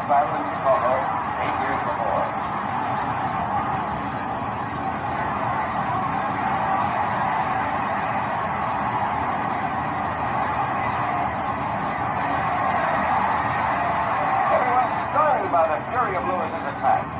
box battle in Chicago 8 years before. Everyone's stunned by the fury of Lewis's attack.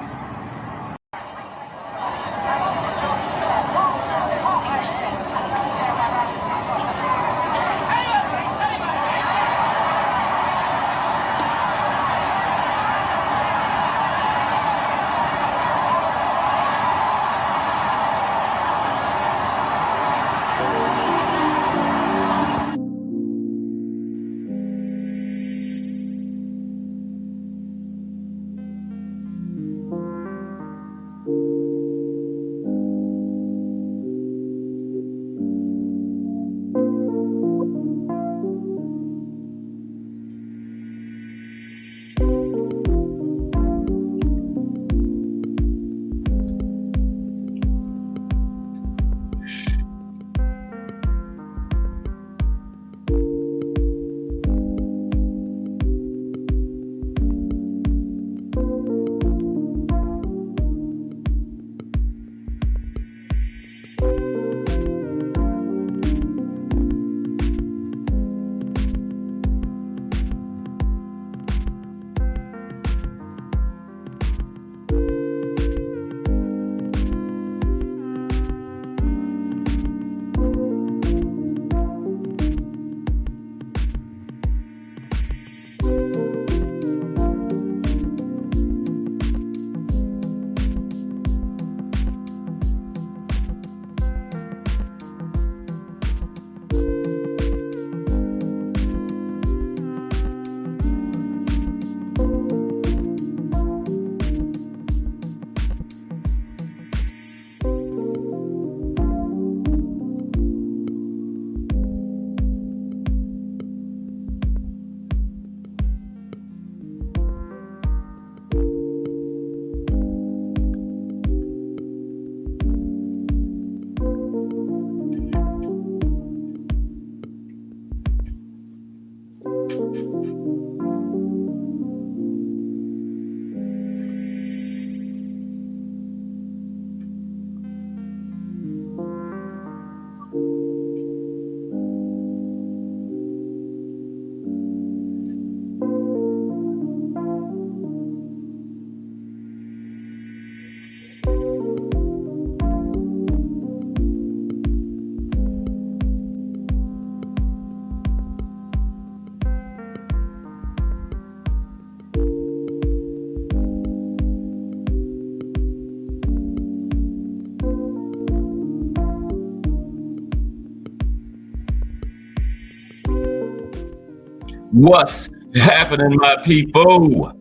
What's happening, my people?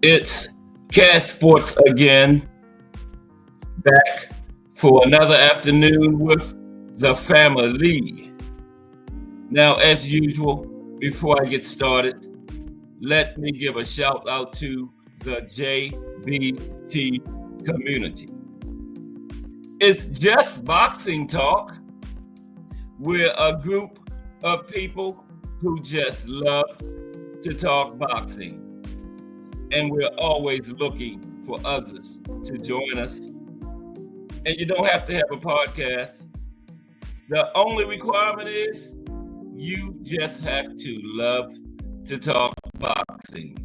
It's Cash Sports again, back for another afternoon with the family. Now, as usual, before I get started, let me give a shout out to the JBT community. It's just boxing talk. We're a group of people who just love to talk boxing. And we're always looking for others to join us. And you don't have to have a podcast. The only requirement is you just have to love to talk boxing.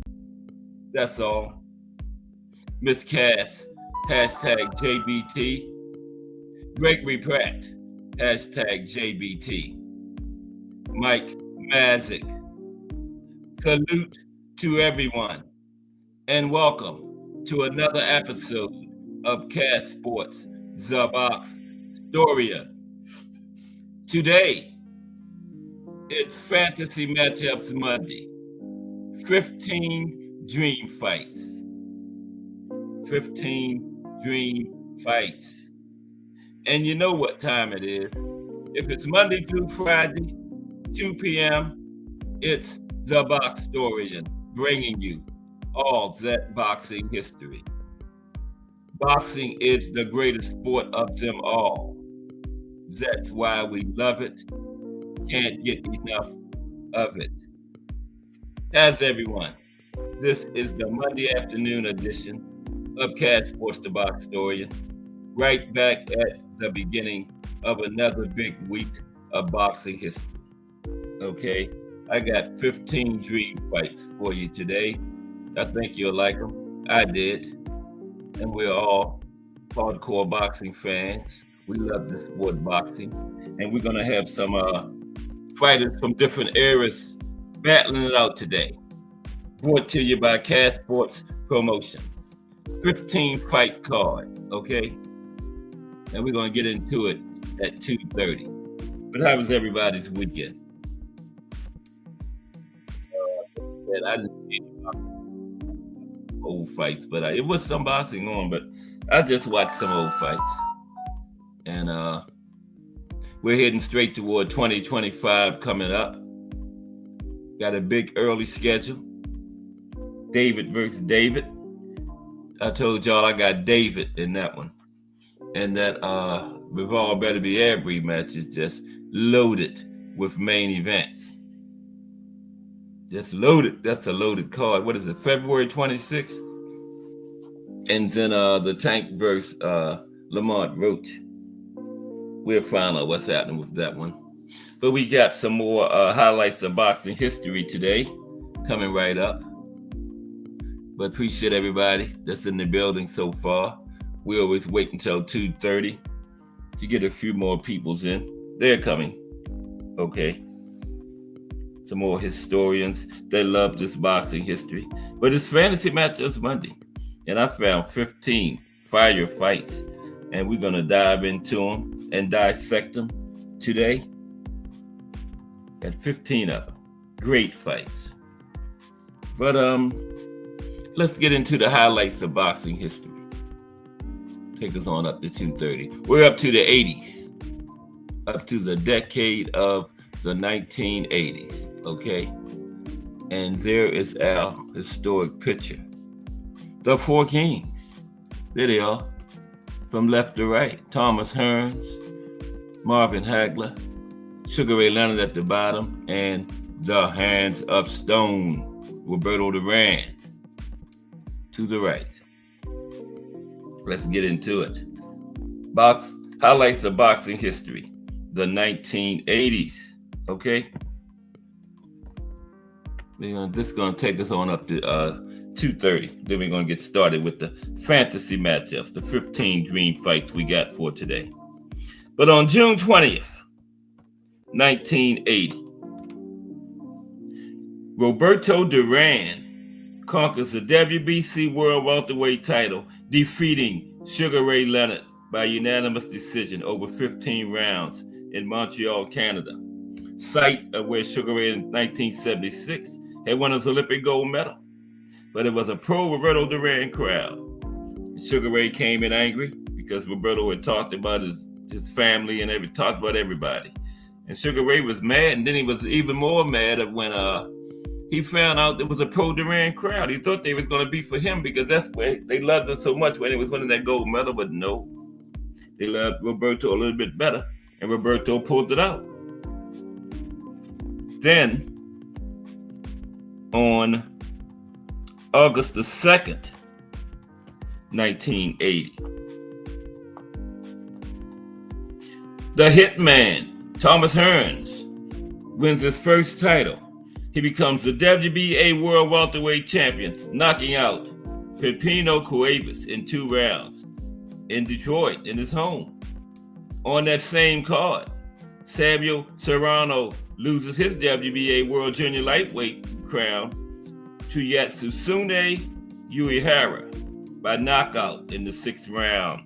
That's all. Miss Cass, hashtag JBT. Gregory Pratt, hashtag JBT. Mike Mazik. Salute to everyone and welcome to another episode of Cash Sports, The Box Storia. Today, it's Fantasy Matchups Monday. 15 dream fights. 15 dream fights. And you know what time it is. If it's Monday through Friday, 2 p.m., it's The Box Story, bringing you all that boxing history. Boxing is the greatest sport of them all. That's why we love it. Can't get enough of it. How's everyone? This is the Monday afternoon edition of Cash Sports the Box Story. Right back at the beginning of another big week of boxing history. Okay, I got 15 dream fights for you today. I think you'll like them. I did. And we're all hardcore boxing fans. We love the sport boxing. And we're going to have some fighters from different eras battling it out today. Brought to you by Cash Sports Promotions. 15 fight card, okay? And we're going to get into it at 2:30. But how was everybody's weekend? And I didn't see any old fights, but it was some boxing on, but I just watched some old fights. And we're heading straight toward 2025 coming up. Got a big early schedule. David versus David. I told y'all I got David in that one. And that Revolve Better Be Every match is just loaded with main events. Just loaded. That's a loaded card. What is it? February 26th? And then the Tank versus Lamont Roach. We'll find out what's happening with that one. But we got some more highlights of boxing history today coming right up. But appreciate everybody that's in the building so far. We always wait until 2:30 to get a few more peoples in. They're coming. Okay. Some more historians that love this boxing history. But it's Fantasy Matchups Monday. And I found 15 fire fights. And we're going to dive into them and dissect them today. Got 15 of them. Great fights. But let's get into the highlights of boxing history. Take us on up to 2:30. We're up to the 80s. Up to the decade of the 1980s. Okay? And there is our historic picture. The Four Kings. There they are. From left to right. Thomas Hearns, Marvin Hagler, Sugar Ray Leonard at the bottom, and the Hands Up Stone, Roberto Duran to the right. Let's get into it. Highlights of boxing history, the 1980s. Okay, this is going to take us on up to 2:30. Then we're going to get started with the fantasy matchups, the 15 dream fights we got for today. But on June 20th, 1980, Roberto Duran conquers the WBC World Welterweight title, defeating Sugar Ray Leonard by unanimous decision over 15 rounds in Montreal, Canada, site of where Sugar Ray in 1976 had won his Olympic gold medal. But it was a pro-Roberto Duran crowd. Sugar Ray came in angry because Roberto had talked about his family and talked about everybody. And Sugar Ray was mad, and then he was even more mad when he found out there was a pro-Duran crowd. He thought they was going to be for him because that's where they loved him so much when he was winning that gold medal, but no. They loved Roberto a little bit better, and Roberto pulled it out. Then, on August the 2nd, 1980, the Hitman, Thomas Hearns, wins his first title. He becomes the WBA World Welterweight Champion, knocking out Pepino Cuevas in 2 rounds in Detroit, in his home. On that same card, Samuel Serrano loses his WBA World Junior Lightweight crown to Yatsusune Uehara by knockout in the 6th round.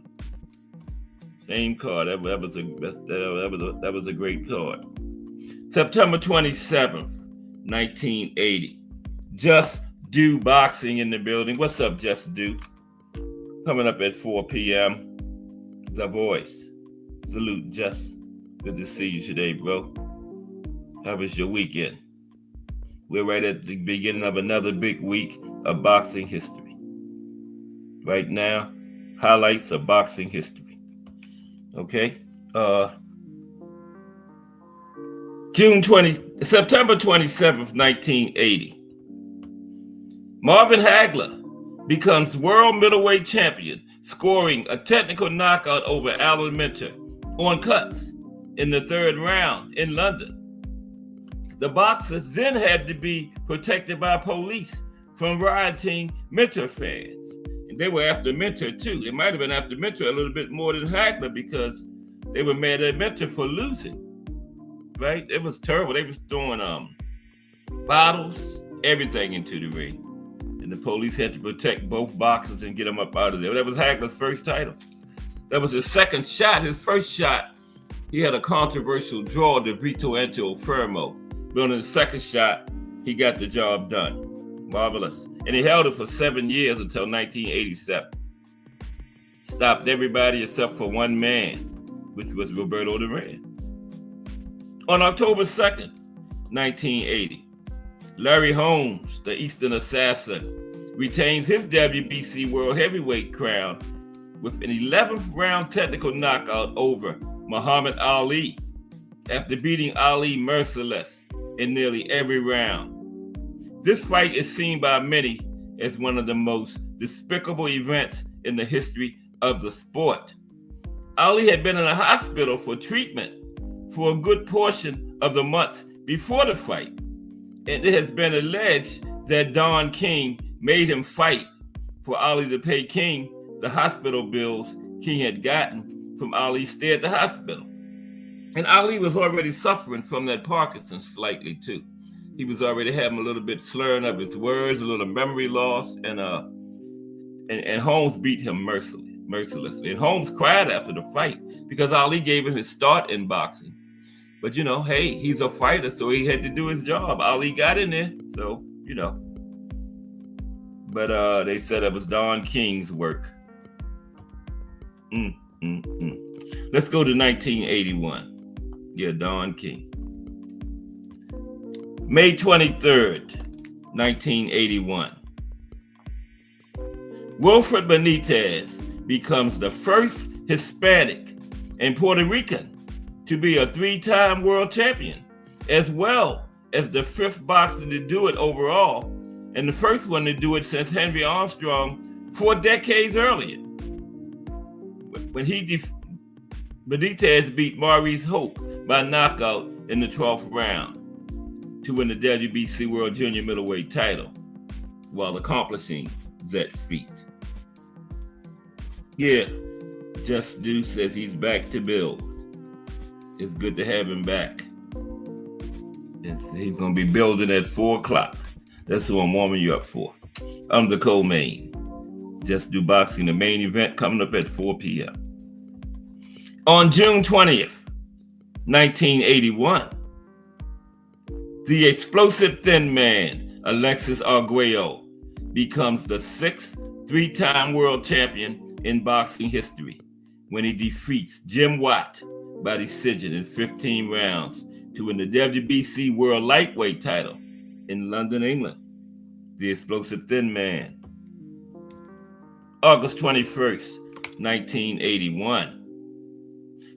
Same card. That was a great card. September 27th, 1980. Just Do Boxing in the building. What's up, Just Do? Coming up at 4 p.m. The Voice. Salute, Just. Good to see you today, bro. How was your weekend? We're right at the beginning of another big week of boxing history. Right now, highlights of boxing history. Okay? September 27th, 1980. Marvin Hagler becomes world middleweight champion, scoring a technical knockout over Alan Minter on cuts in the third round in London. The boxers then had to be protected by police from rioting Minter fans. And they were after Minter too. They might have been after Minter a little bit more than Hagler because they were mad at Minter for losing. Right? It was terrible. They was throwing bottles, everything into the ring. And the police had to protect both boxers and get them up out of there. That was Hagler's first title. That was his second shot. His first shot, he had a controversial draw to Vito Antuofermo. But on his second shot, he got the job done. Marvelous. And he held it for 7 years until 1987. Stopped everybody except for one man, which was Roberto Duran. On October 2nd, 1980, Larry Holmes, the Eastern Assassin, retains his WBC World Heavyweight crown with an 11th round technical knockout over Muhammad Ali after beating Ali merciless in nearly every round. This fight is seen by many as one of the most despicable events in the history of the sport. Ali had been in a hospital for treatment for a good portion of the months before the fight. And it has been alleged that Don King made him fight for Ali to pay King the hospital bills King had gotten from Ali's stay at the hospital. And Ali was already suffering from that Parkinson's slightly too. He was already having a little bit slurring of his words, a little memory loss, and Holmes beat him mercilessly. And Holmes cried after the fight because Ali gave him his start in boxing. But, hey, he's a fighter, so he had to do his job. Ali got in there, so, But they said it was Don King's work. Let's go to 1981. Yeah, Don King. May 23rd, 1981. Wilfred Benitez becomes the first Hispanic and Puerto Rican to be a 3-time world champion, as well as the 5th boxer to do it overall, and the first one to do it since Henry Armstrong 4 decades earlier. When Benitez beat Maurice Hope by knockout in the 12th round to win the WBC World Junior Middleweight title while accomplishing that feat. Yeah, Just Do says he's back to build. It's good to have him back. He's going to be building at 4 o'clock. That's who I'm warming you up for. I'm the co-main. Just Do Boxing, the main event coming up at 4 p.m. On June 20th, 1981, the explosive thin man, Alexis Arguello, becomes the 6th 3-time world champion in boxing history when he defeats Jim Watt by decision in 15 rounds to win the WBC World Lightweight title in London, England. The explosive thin man. August 21st, 1981.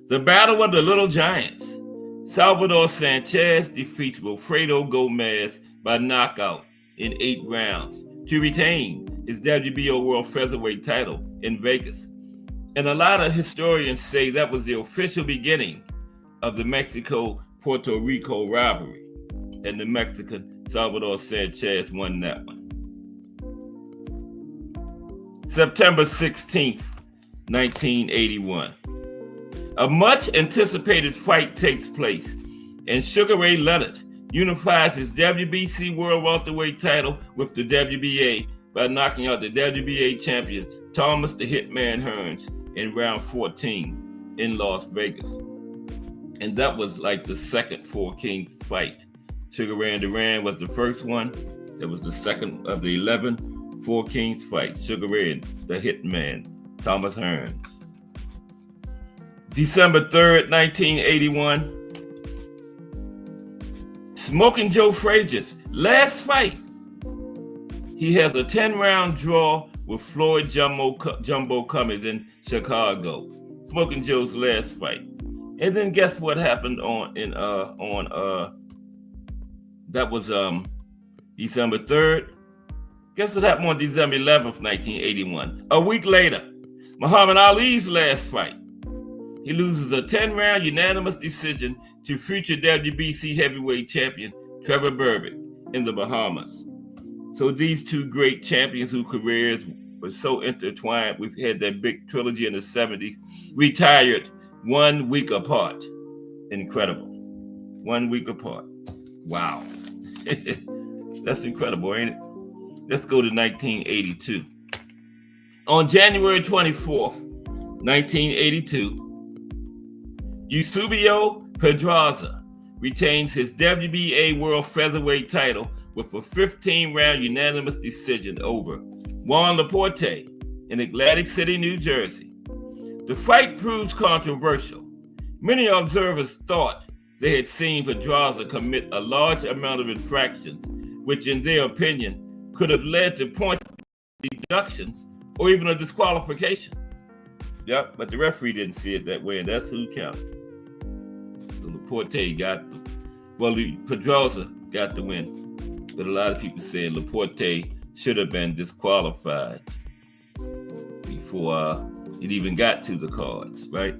The Battle of the Little Giants. Salvador Sanchez defeats Wilfredo Gomez by knockout in 8 rounds to retain his WBO World Featherweight title in Vegas. And a lot of historians say that was the official beginning of the Mexico-Puerto Rico rivalry. And the Mexican Salvador Sanchez won that one. September 16th, 1981. A much anticipated fight takes place, and Sugar Ray Leonard unifies his WBC World Welterweight title with the WBA by knocking out the WBA champion Thomas the Hitman Hearns in round 14 in Las Vegas. And that was like the second Four Kings fight. Sugar Ray and Duran was the first one. It was the second of the 11 Four Kings fights. Sugar Ray and the Hitman, Thomas Hearns. December 3rd, 1981. Smoking Joe Frazier's last fight. He has a 10-round draw with Floyd Jumbo Cummings in Chicago. Smoking Joe's last fight. And then guess what happened that was December 3rd. Guess what happened on December 11th, 1981? A week later, Muhammad Ali's last fight. He loses a 10-round unanimous decision to future WBC heavyweight champion Trevor Berbick in the Bahamas. So these two great champions whose careers were so intertwined, we've had that big trilogy in the 70s, retired 1 week apart. Incredible. 1 week apart. Wow. That's incredible, ain't it? Let's go to 1982. On January 24th, 1982, Eusebio Pedraza retains his WBA World Featherweight title with a 15-round unanimous decision over Juan Laporte in Atlantic City, New Jersey. The fight proves controversial. Many observers thought they had seen Pedraza commit a large amount of infractions, which in their opinion could have led to points deductions or even a disqualification. Yep, but the referee didn't see it that way, and that's who counted. So Laporte Pedraza got the win. But a lot of people saying Laporte should have been disqualified before it even got to the cards, right?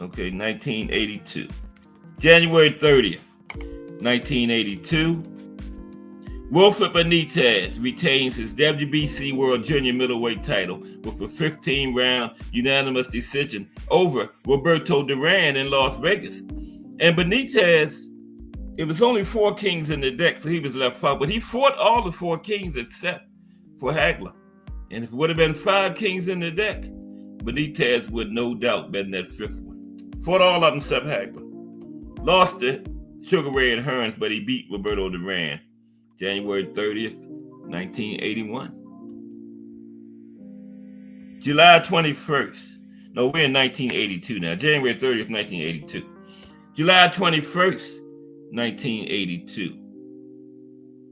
Okay, 1982. January 30th, 1982. Wilfred Benitez retains his WBC World Junior Middleweight title with a 15-round unanimous decision over Roberto Duran in Las Vegas. And Benitez, it was only 4 kings in the deck, so he was left out, but he fought all the 4 kings except for Hagler. And if it would have been 5 kings in the deck, Benitez would no doubt been that 5th one. Fought all of them except Hagler. Lost to Sugar Ray and Hearns, but he beat Roberto Duran. January 30th, 1981. July 21st. No, we're in 1982 now. January 30th, 1982. July 21st, 1982.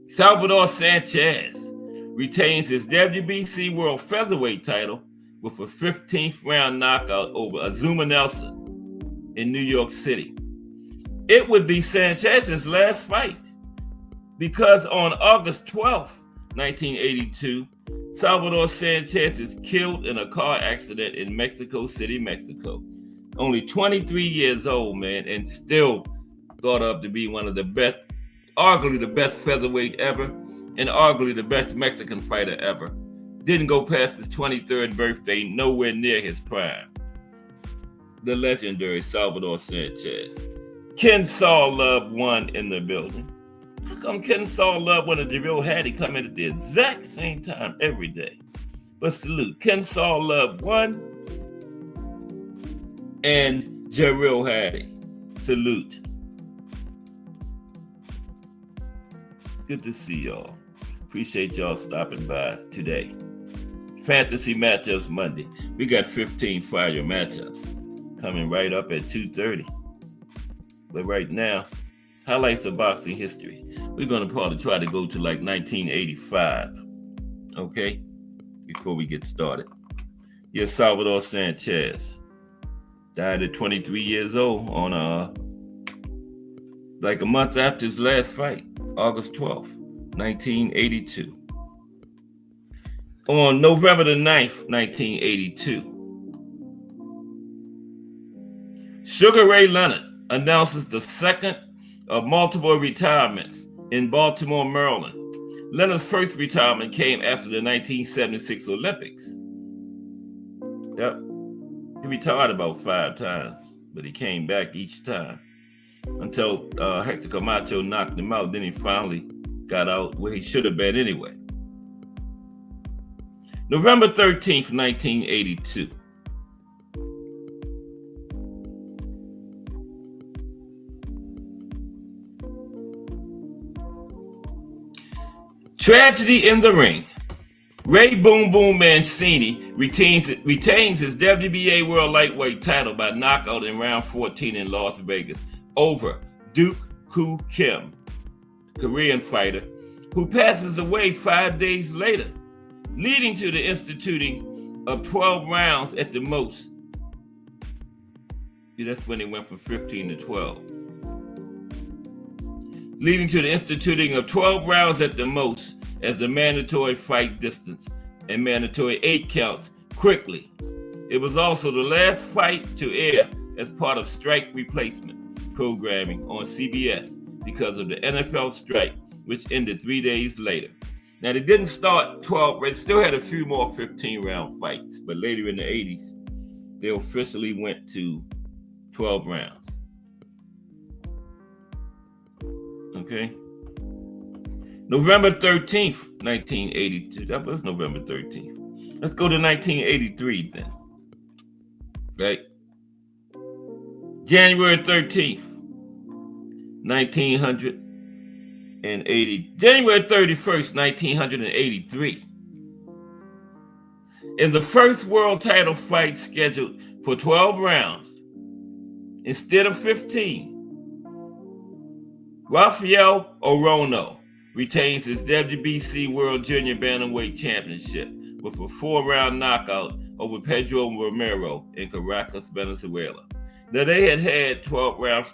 Salvador Sanchez retains his WBC World Featherweight title with a 15th round knockout over Azuma Nelson in New York City. It would be Sanchez's last fight, because on August 12th, 1982, Salvador Sanchez is killed in a car accident in Mexico City, Mexico. Only 23 years old, man, and still thought of to be one of the best, arguably the best featherweight ever, and arguably the best Mexican fighter ever. Didn't go past his 23rd birthday, nowhere near his prime. The legendary Salvador Sanchez. Ken Saul Love won in the building. How come Ken Saul Love and Jarrell Hattie come in at the exact same time every day? But salute. Ken Saul Love won, and Jarrell Hattie. Salute. Good to see y'all. Appreciate y'all stopping by today. Fantasy Matchups Monday. We got 15 fire matchups coming right up at 2:30. But right now, highlights of boxing history. We're going to probably try to go to like 1985, okay, before we get started. Yes, Salvador Sanchez died at 23 years old on like a month after his last fight, August 12th, 1982. On November the 9th, 1982, Sugar Ray Leonard announces the second of multiple retirements in Baltimore, Maryland. Leonard's first retirement came after the 1976 Olympics. Yep. He retired about 5 times, but he came back each time until Hector Camacho knocked him out. Then he finally got out where he should have been anyway. November 13th, 1982. Tragedy in the ring. Ray Boom Boom Mancini retains his WBA World Lightweight title by knockout in round 14 in Las Vegas over Duke Koo Kim, Korean fighter, who passes away 5 days later, leading to the instituting of 12 rounds at the most. That's when they went from 15 to 12. leading to the instituting of 12 rounds at the most as a mandatory fight distance and mandatory 8 counts quickly. It was also the last fight to air as part of strike replacement programming on CBS because of the NFL strike, which ended 3 days later. Now, they didn't start 12, they still had a few more 15-round fights, but later in the 80s, they officially went to 12 rounds. Okay. November 13th, 1982. That was November 13th. Let's go to 1983 then. Right? January 13th, 1980. January 31st, 1983. In the first world title fight scheduled for 12 rounds, instead of 15, Rafael Orono retains his WBC World Junior Bantamweight Championship with a 4-round knockout over Pedro Romero in Caracas, Venezuela. Now, they had 12-round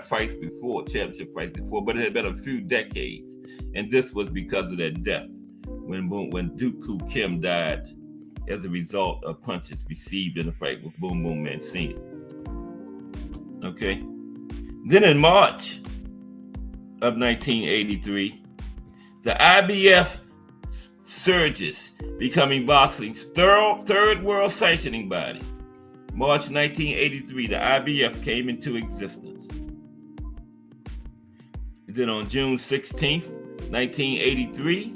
fights before, championship fights before, but it had been a few decades. And this was because of that death when Duke Koo Kim died as a result of punches received in a fight with Boom Boom Mancini. Okay. Then in March of 1983, the IBF surges, becoming boxing's third world sanctioning body. March 1983, the IBF came into existence. And then on June 16th, 1983,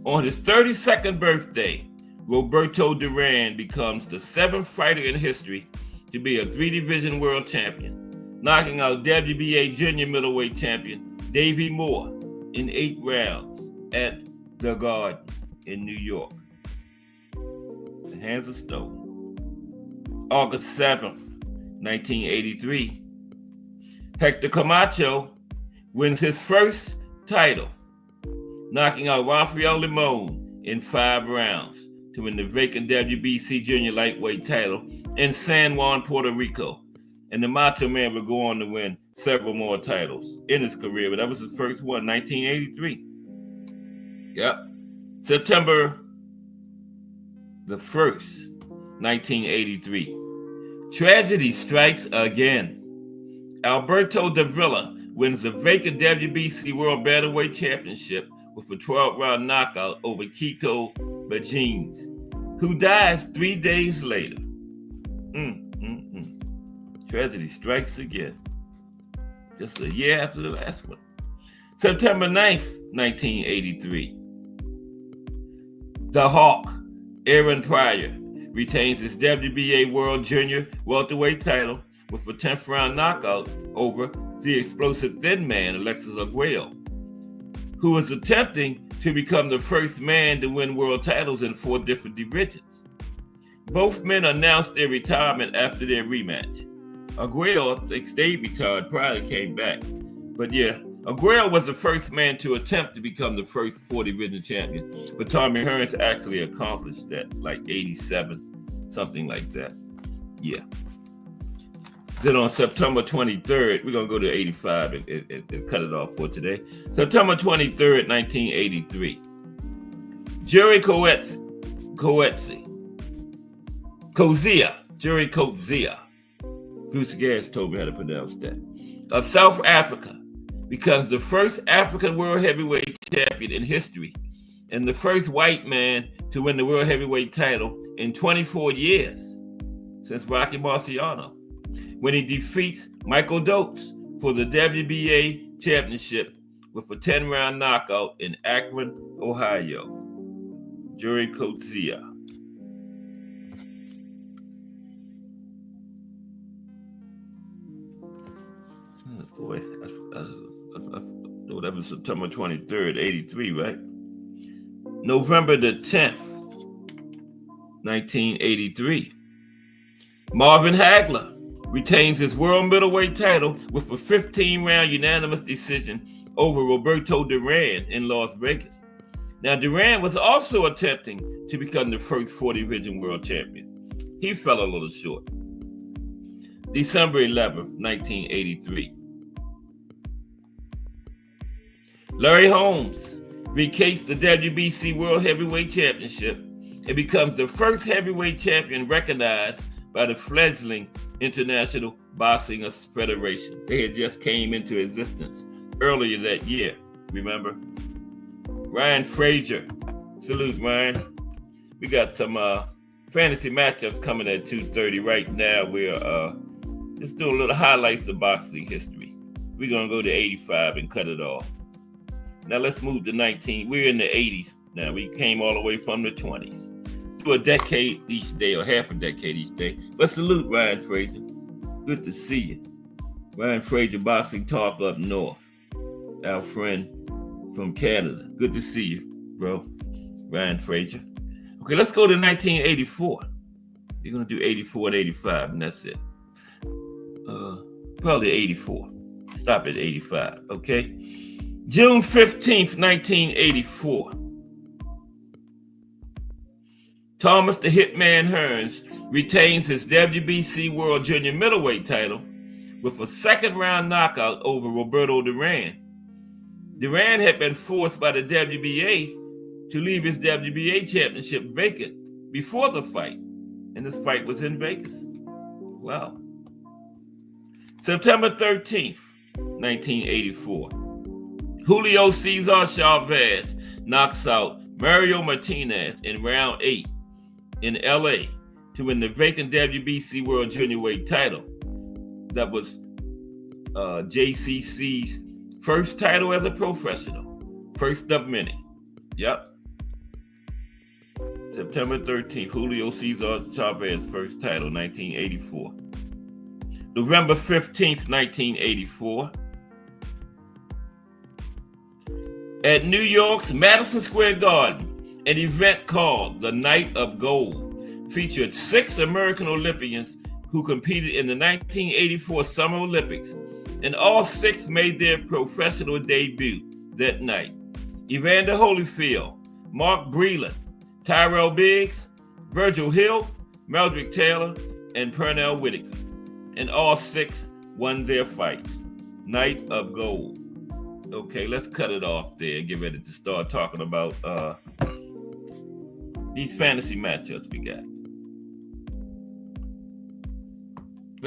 on his 32nd birthday, Roberto Duran becomes the 7th fighter in history to be a 3-division world champion, knocking out WBA junior middleweight champion Davey Moore in 8 rounds at the Garden in New York. The hands of stone. August 7th, 1983, Hector Camacho wins his first title, knocking out Rafael Limon in 5 rounds to win the vacant WBC junior lightweight title in San Juan, Puerto Rico. And the Macho Man would go on to win several more titles in his career, but that was his first one, 1983. Yep. September the 1st, 1983. Tragedy strikes again. Alberto Davila wins the vacant WBC World Bantamweight Championship with a 12-round knockout over Kiko Bagines, who dies 3 days later. Tragedy strikes again. Just a year after the last one. September 9th, 1983. The Hawk, Aaron Pryor, retains his WBA World Junior welterweight title with a 10th round knockout over the explosive thin man, Alexis Arguello, who was attempting to become the first man to win world titles in 4 different divisions. Both men announced their retirement after their rematch. Arguello, they stayed retired, Pryor came back. But yeah, Arguello was the first man to attempt to become the first 4-division champion. But Tommy Hearns actually accomplished that, like 87, something like that. Yeah. Then on September 23rd, we're going to go to 85 and cut it off for today. September 23rd, 1983. Jerry Coetzee. Bruce Gares told me how to pronounce that. Of South Africa, becomes the first African world heavyweight champion in history and the first white man to win the world heavyweight title in 24 years since Rocky Marciano, when he defeats Michael Dokes for the WBA championship with a 10-round knockout in Akron, Ohio. Jerry Coetzee. Boy, that was September 23rd, 83, right? November the 10th, 1983. Marvin Hagler retains his world middleweight title with a 15-round unanimous decision over Roberto Duran in Las Vegas. Now, Duran was also attempting to become the first 4-division world champion. He fell a little short. December 11th, 1983. Larry Holmes vacates the WBC World Heavyweight Championship and becomes the first heavyweight champion recognized by the fledgling International Boxing Federation. They had just came into existence earlier that year, remember? Ryan Frazier. Salute, Ryan. We got some fantasy matchups coming at 2:30 right now. We're just doing a little highlights of boxing history. We're going to go to 85 and cut it off. Now let's move to 19. We're in the 80s now. We came all the way from the 20s. To a decade each day, or half a decade each day. But salute Ryan Frazier. Good to see you. Ryan Frazier, Boxing Talk up north. Our friend from Canada. Good to see you, bro. Ryan Frazier. Okay, let's go to 1984. You're going to do 84 and 85, and that's it. Probably 84. Stop at 85, okay? June 15th, 1984. Thomas the Hitman Hearns retains his WBC World Junior Middleweight title with a second-round knockout over Roberto Duran. Duran had been forced by the WBA to leave his WBA championship vacant before the fight, and this fight was in Vegas. Wow. September 13th, 1984. Julio Cesar Chavez knocks out Mario Martinez in round 8 in LA to win the vacant WBC World Juniorweight title. That was JCC's first title as a professional. First of many. Yep. September 13th, Julio Cesar Chavez first title, 1984. November 15th, 1984. At New York's Madison Square Garden, an event called the Night of Gold featured 6 American Olympians who competed in the 1984 Summer Olympics, and all 6 made their professional debut that night. Evander Holyfield, Mark Breland, Tyrell Biggs, Virgil Hill, Meldrick Taylor, and Pernell Whitaker. And all 6 won their fights. Night of Gold. Okay, let's cut it off there and get ready to start talking about these fantasy matchups we got.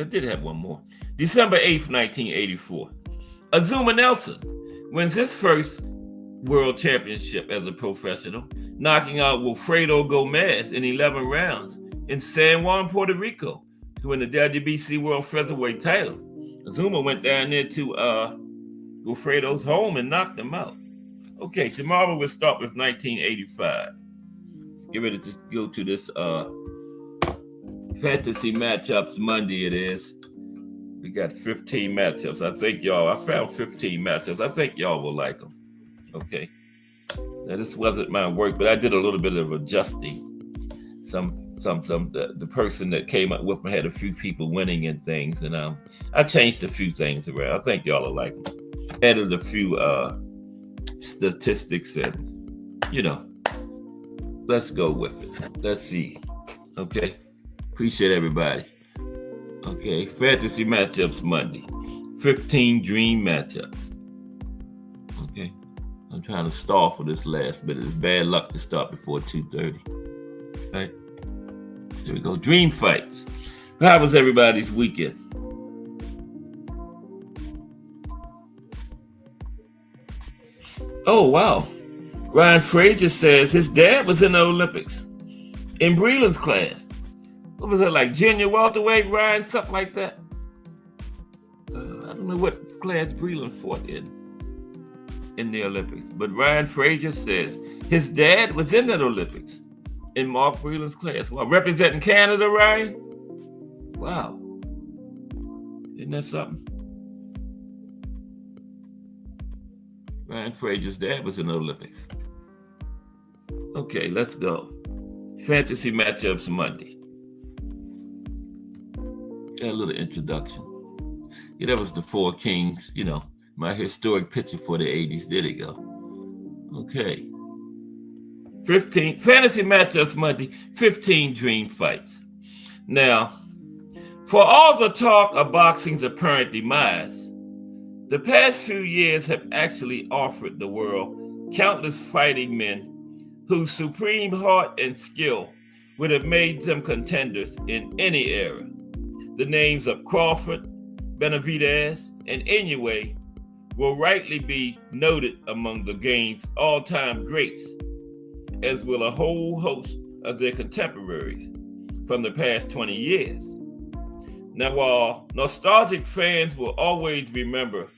I did have one more. December 8th, 1984. Azuma Nelson wins his first world championship as a professional, knocking out Wilfredo Gomez in 11 rounds in San Juan, Puerto Rico, to win the WBC World Featherweight title. Azuma went down there to Wilfredo's home and knocked him out. Okay, tomorrow we'll start with 1985. Let's get ready to go to this Fantasy Matchups Monday it is. We got 15 matchups. I found 15 matchups. I think y'all will like them. Okay. Now this wasn't my work, but I did a little bit of adjusting. The person that came up with me had a few people winning and things, and I changed a few things around. I think y'all will like them. Added a few statistics and, let's go with it. Let's see. Okay. Appreciate everybody. Okay. Fantasy Matchups Monday. 15 dream matchups. Okay. I'm trying to stall for this last bit. It's bad luck to start before 2:30. Right? Here we go. Dream fights. How was everybody's weekend? Oh, wow. Ryan Frazier says his dad was in the Olympics in Breland's class. What was that, like junior welterweight, Ryan? Something like that? I don't know what class Breland fought in the Olympics. But Ryan Frazier says his dad was in that Olympics in Mark Breland's class. Well, representing Canada, Ryan? Wow. Isn't that something? Ryan Frazier's dad was in the Olympics. Okay, let's go. Fantasy Matchups Monday. Got a little introduction. Yeah, that was the Four Kings, my historic picture for the 80s. There they go. Okay. 15 Fantasy Matchups Monday, 15 dream fights. Now, for all the talk of boxing's apparent demise, The past few years have actually offered the world countless fighting men whose supreme heart and skill would have made them contenders in any era. The names of Crawford, Benavidez, and Inoue will rightly be noted among the game's all-time greats, as will a whole host of their contemporaries from the past 20 years. Now, while nostalgic fans will always remember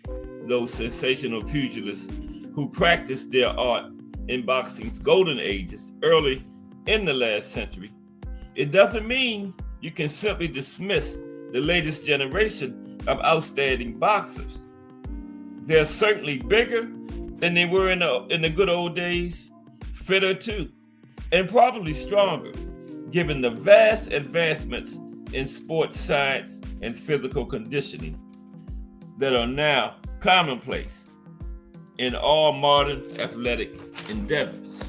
those sensational pugilists who practiced their art in boxing's golden ages early in the last century, it doesn't mean you can simply dismiss the latest generation of outstanding boxers. They're certainly bigger than they were in the good old days, fitter too, and probably stronger, given the vast advancements in sports science and physical conditioning that are now commonplace in all modern athletic endeavors.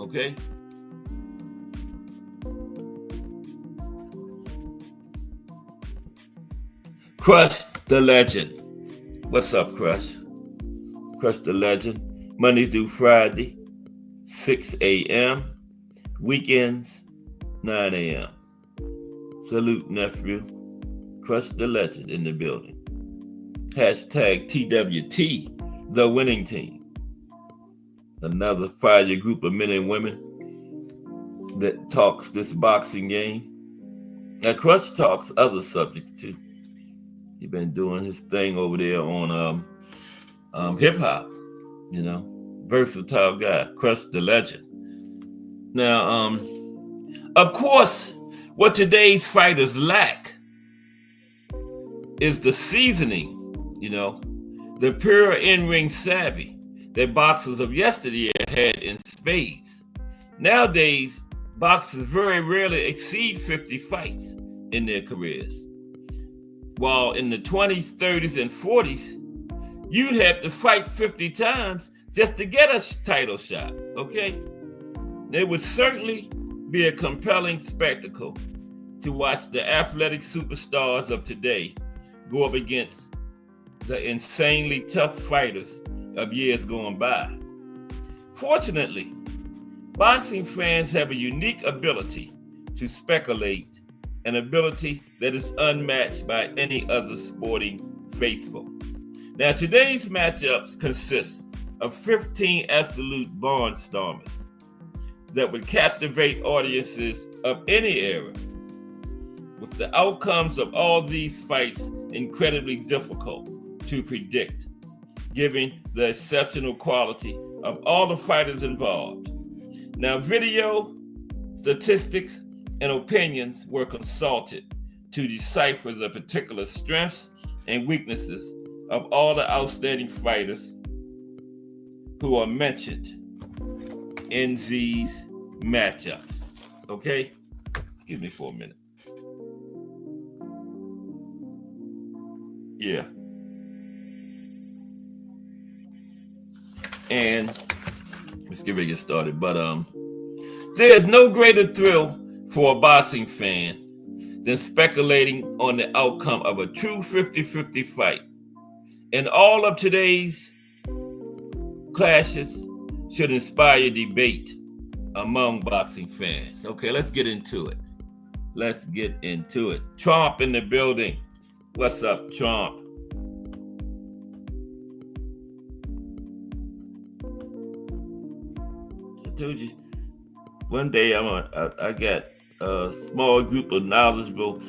Okay? Crush the Legend. What's up, Crush? Crush the Legend. Monday through Friday, 6 a.m. Weekends, 9 a.m. Salute, nephew. Crush the Legend in the building. Hashtag TWT, the winning team. Another fire group of men and women that talks this boxing game. Now, Crush talks other subjects too. He's been doing his thing over there on hip hop, versatile guy, Crush the Legend. Now, of course, what today's fighters lack is the seasoning, the pure in-ring savvy that boxers of yesteryear had in spades. Nowadays, boxers very rarely exceed 50 fights in their careers. While in the 20s, 30s, and 40s, you'd have to fight 50 times just to get a title shot, okay? It would certainly be a compelling spectacle to watch the athletic superstars of today go up against the insanely tough fighters of years gone by. Fortunately, boxing fans have a unique ability to speculate, an ability that is unmatched by any other sporting faithful. Now, today's matchups consist of 15 absolute barnstormers that would captivate audiences of any era, with the outcomes of all these fights incredibly difficult to predict, given the exceptional quality of all the fighters involved. Now, video, statistics, and opinions were consulted to decipher the particular strengths and weaknesses of all the outstanding fighters who are mentioned in these matchups. Okay? Excuse me for a minute. Yeah. And let's get ready to get started. But there's no greater thrill for a boxing fan than speculating on the outcome of a true 50-50 fight. And all of today's clashes should inspire debate among boxing fans. Okay, let's get into it. Trump in the building. What's up, Trump? I told you one day I got a small group of knowledgeable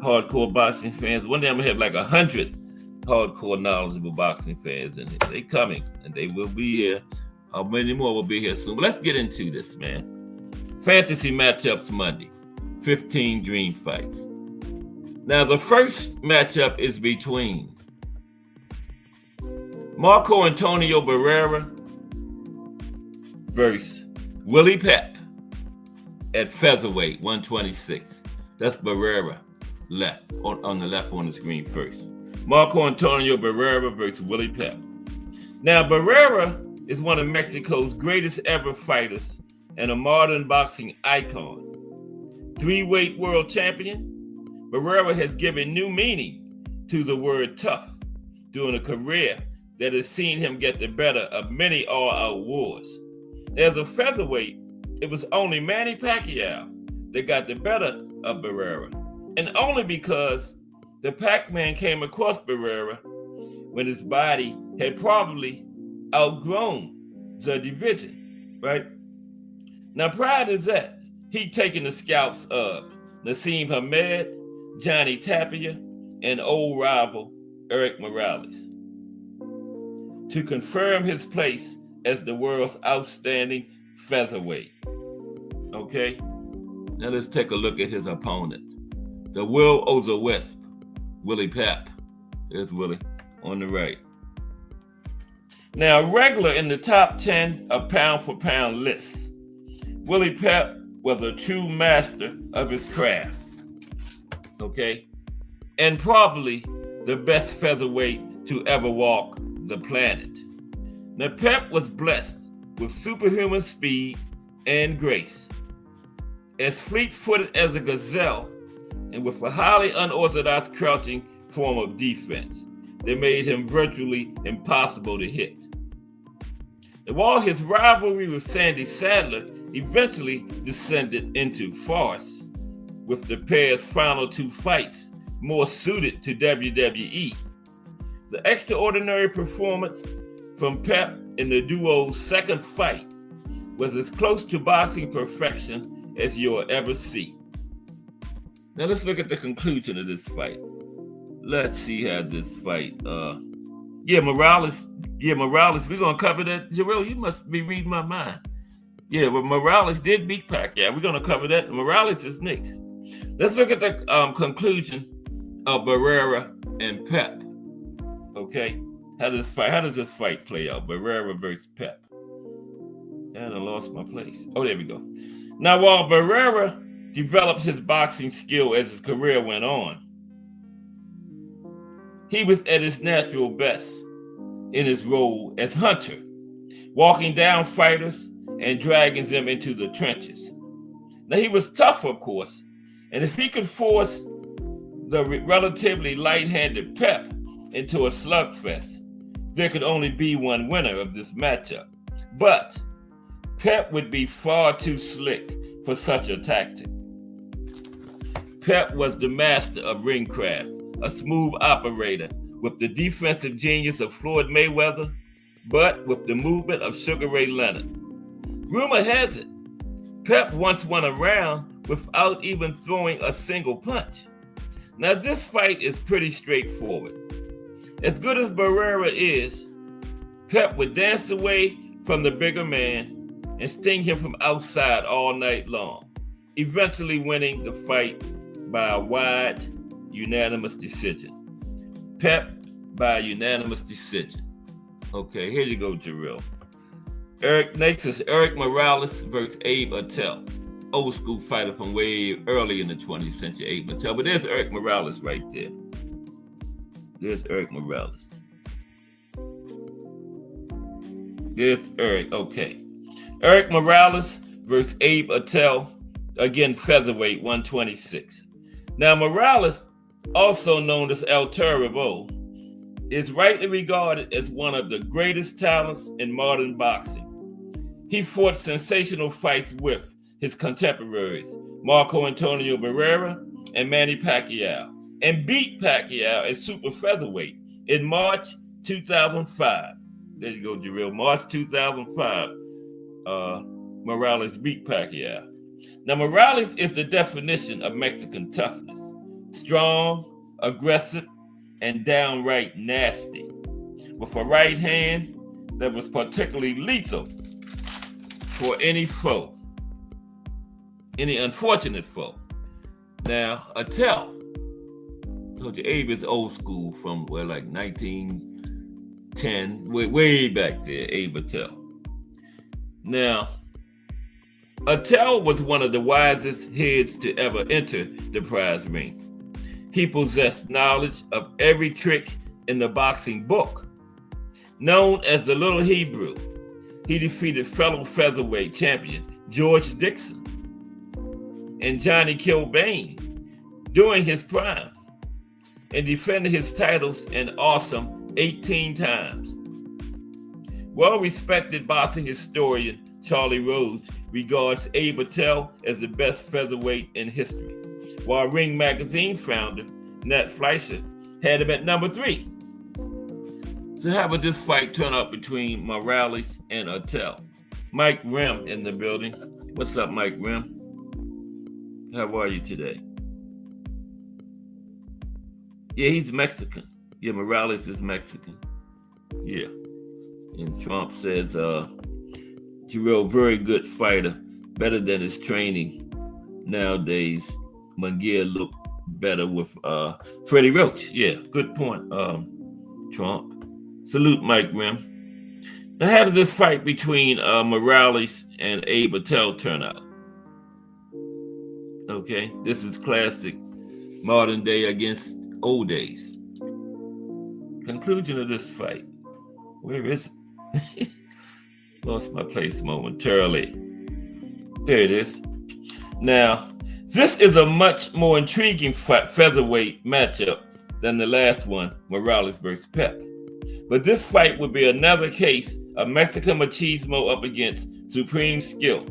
hardcore boxing fans. One day I'm gonna have like 100 hardcore knowledgeable boxing fans, and they coming, and they will be here. Many more will be here soon. But let's get into this, man. Fantasy matchups Monday, 15 dream fights. Now the first matchup is between Marco Antonio Barrera versus Willie Pep at featherweight 126. That's Barrera left on the left on the screen first. Marco Antonio Barrera versus Willie Pep. Now Barrera is one of Mexico's greatest ever fighters and a modern boxing icon. 3-weight world champion, Barrera has given new meaning to the word tough during a career that has seen him get the better of many all-out wars. As a featherweight, it was only Manny Pacquiao that got the better of Barrera, and only because the Pac-Man came across Barrera when his body had probably outgrown the division, right? Now, prior to that, he'd taken the scalps of Nassim Hamed, Johnny Tapia, and old rival Eric Morales to confirm his place as the world's outstanding featherweight. Okay, now let's take a look at his opponent, the Will-O-The-Wisp, Willie Pep. There's Willie on the right. Now, regular in the top 10 of pound-for-pound lists, Willie Pep was a true master of his craft, okay? And probably the best featherweight to ever walk the planet. Now, Pep was blessed with superhuman speed and grace. As fleet-footed as a gazelle, and with a highly unorthodox crouching form of defense that made him virtually impossible to hit. And while his rivalry with Sandy Sadler eventually descended into farce, with the pair's final two fights more suited to WWE, the extraordinary performance from Pep in the duo's second fight was as close to boxing perfection as you'll ever see. Now let's look at the conclusion of this fight. Let's see how this fight, Morales, we're gonna cover that. Jarrell, you must be reading my mind. Yeah, well, Morales did beat Pacquiao. We're gonna cover that. Morales is next. Let's look at the conclusion of Barrera and Pep. Okay, how does this fight play out? Barrera versus Pep. And I lost my place. Oh, there we go. Now, while Barrera developed his boxing skill as his career went on, he was at his natural best in his role as hunter, walking down fighters and dragging them into the trenches. Now, he was tough, of course, and if he could force the relatively light-handed Pep into a slugfest, there could only be one winner of this matchup. But Pep would be far too slick for such a tactic. Pep was the master of ringcraft, a smooth operator with the defensive genius of Floyd Mayweather, but with the movement of Sugar Ray Leonard. Rumor has it, Pep once won a round without even throwing a single punch. Now, this fight is pretty straightforward. As good as Barrera is, Pep would dance away from the bigger man and sting him from outside all night long, eventually winning the fight by a wide, unanimous decision. Pep by unanimous decision. Okay, here you go, Jarrell. Next is Eric Morales versus Abe Attell. Old school fighter from way early in the 20th century, Abe Attell. But there's Eric Morales right there. There's Eric Morales. There's Eric, okay. Eric Morales versus Abe Attell, again, featherweight, 126. Now, Morales, also known as El Terrible, is rightly regarded as one of the greatest talents in modern boxing. He fought sensational fights with his contemporaries, Marco Antonio Barrera and Manny Pacquiao, and beat Pacquiao at super featherweight in March 2005. There you go, Jarrell. March 2005, Morales beat Pacquiao. Now, Morales is the definition of Mexican toughness. Strong, aggressive, and downright nasty, with a right hand that was particularly lethal for any foe, any unfortunate foe. Now, Attell, Abe is old school from like 1910, way back there, Abe Attell. Now, Attell was one of the wisest heads to ever enter the prize ring. He possessed knowledge of every trick in the boxing book. Known as the Little Hebrew, he defeated fellow featherweight champion George Dixon and Johnny Kilbane during his prime and defended his titles in awesome 18 times. Well-respected boxing historian Charlie Rose regards Abe Attell as the best featherweight in history, while Ring Magazine founder Nat Fleischer had him at number 3. So how would this fight turn out between Morales and Attell? Mike Rim in the building. What's up, Mike Rim? How are you today? Yeah, he's Mexican. Yeah, Morales is Mexican. Yeah. And Trump says, Jarrell, very good fighter, better than his training. Nowadays, Munguia looked better with Freddie Roach. Yeah, good point, Trump. Salute, Mike Rim. Now, how does this fight between Morales and Abe Attell turn out? Okay, this is classic modern day against old days. Conclusion of this fight. Where is it? Lost my place momentarily. There it is. Now, this is a much more intriguing featherweight matchup than the last one, Morales versus Pep. But this fight would be another case of Mexican machismo up against supreme skill.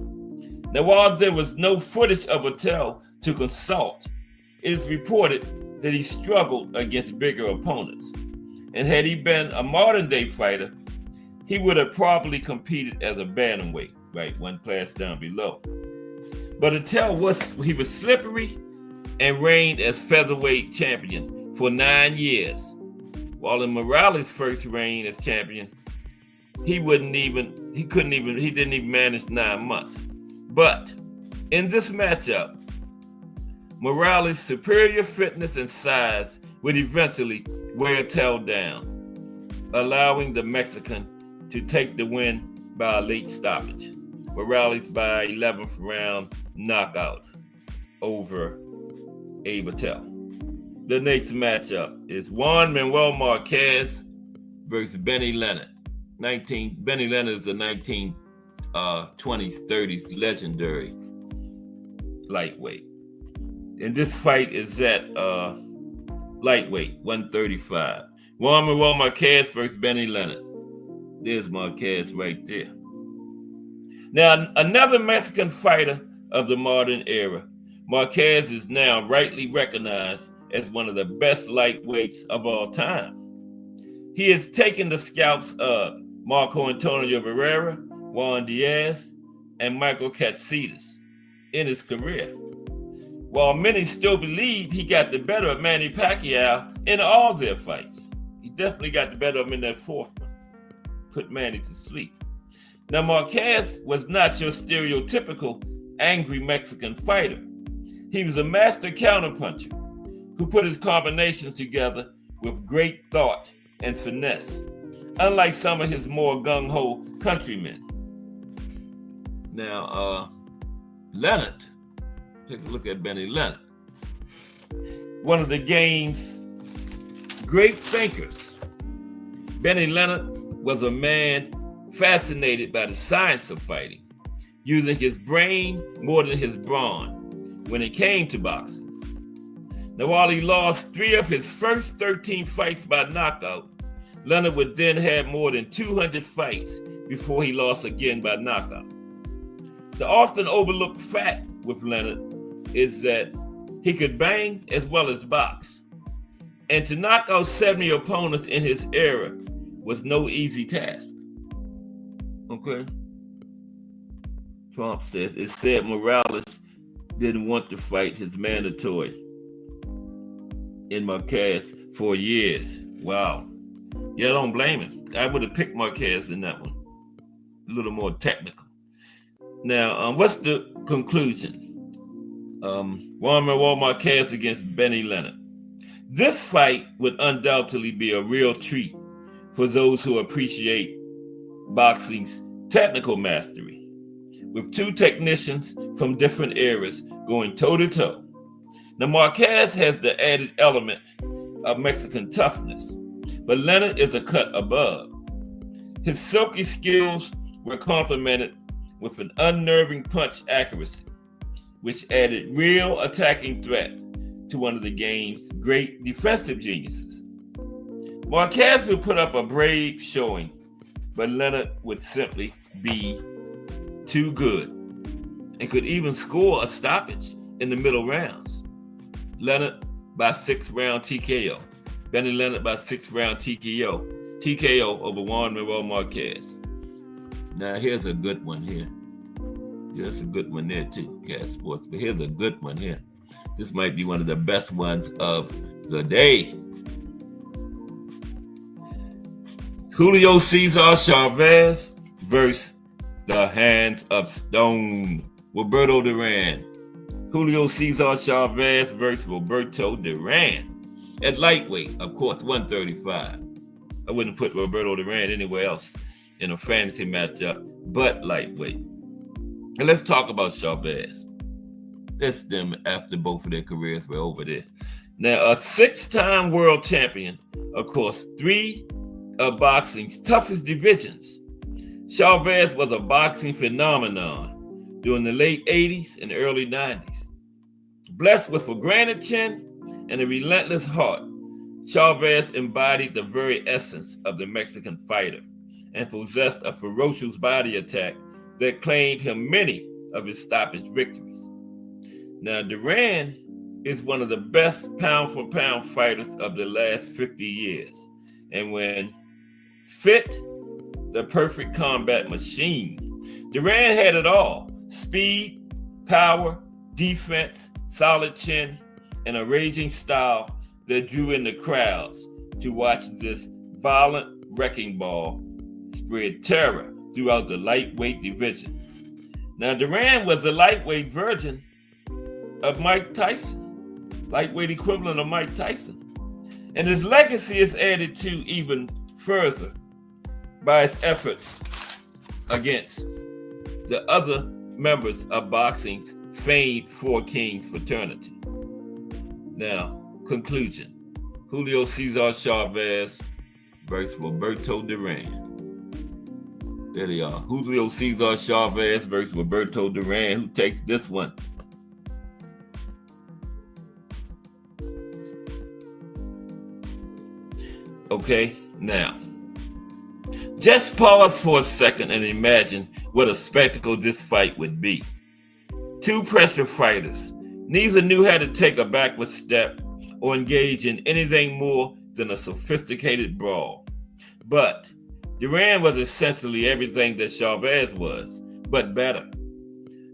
Now, while there was no footage of Attell to consult, it is reported that he struggled against bigger opponents. And had he been a modern-day fighter, he would have probably competed as a bantamweight, right, one class down below. But Attell was slippery and reigned as featherweight champion for 9 years. While in Morales' first reign as champion, he didn't even manage 9 months. But in this matchup, Morales' superior fitness and size would eventually wear Attell down, allowing the Mexican to take the win by a late stoppage. Morales by 11th round knockout over Abe Attell. The next matchup is Juan Manuel Marquez versus Benny Leonard. Benny Leonard is a 1920s, 30s legendary lightweight. And this fight is at lightweight, 135. Juan Manuel Marquez versus Benny Leonard. There's Marquez right there. Now, another Mexican fighter of the modern era, Marquez is now rightly recognized as one of the best lightweights of all time. He has taken the scalps of Marco Antonio Barrera, Juan Diaz, and Michael Katsidis in his career. While many still believe he got the better of Manny Pacquiao in all their fights. He definitely got the better of him in that fourth one. Put Manny to sleep. Now, Marquez was not your stereotypical angry Mexican fighter. He was a master counterpuncher who put his combinations together with great thought and finesse, unlike some of his more gung-ho countrymen. Now, Leonard, take a look at Benny Leonard. One of the game's great thinkers. Benny Leonard was a man fascinated by the science of fighting, using his brain more than his brawn when it came to boxing. Now, while he lost 3 of his first 13 fights by knockout, Leonard would then have more than 200 fights before he lost again by knockout. The often overlooked fact with Leonard is that he could bang as well as box. And to knock out 70 opponents in his era was no easy task. Okay? Trump says, it said Morales didn't want to fight his mandatory in Marquez for years. Wow. Yeah, I don't blame him. I would have picked Marquez in that one. A little more technical. Now, what's the conclusion? Juan Manuel Marquez against Benny Leonard. This fight would undoubtedly be a real treat for those who appreciate boxing's technical mastery, with 2 technicians from different eras going toe-to-toe. Now, Marquez has the added element of Mexican toughness, but Leonard is a cut above. His silky skills were complemented with an unnerving punch accuracy, which added real attacking threat to one of the game's great defensive geniuses. Marquez would put up a brave showing, but Leonard would simply be too good and could even score a stoppage in the middle rounds. Leonard by 6th round TKO. Benny Leonard by 6th round TKO over Juan Manuel Marquez. Now here's a good one here. There's a good one there too, Gas Sports. But here's a good one here. This might be one of the best ones of the day. Julio Cesar Chavez versus the Hands of Stone, Roberto Duran. Julio Cesar Chavez versus Roberto Duran. At lightweight, of course, 135. I wouldn't put Roberto Duran anywhere else in a fantasy matchup but lightweight. And let's talk about Chavez. That's them after both of their careers were over there. Now, a 6-time world champion, of course, 3 of boxing's toughest divisions. Chavez was a boxing phenomenon during the late 80s and early 90s. Blessed with a granite chin and a relentless heart, Chavez embodied the very essence of the Mexican fighter and possessed a ferocious body attack that claimed him many of his stoppage victories. Now, Duran is one of the best pound-for-pound fighters of the last 50 years. And when fit, the perfect combat machine. Duran had it all: speed, power, defense, solid chin, and a raging style that drew in the crowds to watch this violent wrecking ball spread terror throughout the lightweight division. Now, Duran was the lightweight version of Mike Tyson, lightweight equivalent of Mike Tyson. And his legacy is added to even further by his efforts against the other members of boxing's famed Four Kings fraternity. Now, conclusion. Julio Cesar Chavez versus Roberto Duran. There they are. Julio Cesar Chavez versus Roberto Duran. Who takes this one? Okay, now, just pause for a second and imagine what a spectacle this fight would be. 2 pressure fighters. Neither knew how to take a backward step or engage in anything more than a sophisticated brawl. But Duran was essentially everything that Chavez was, but better.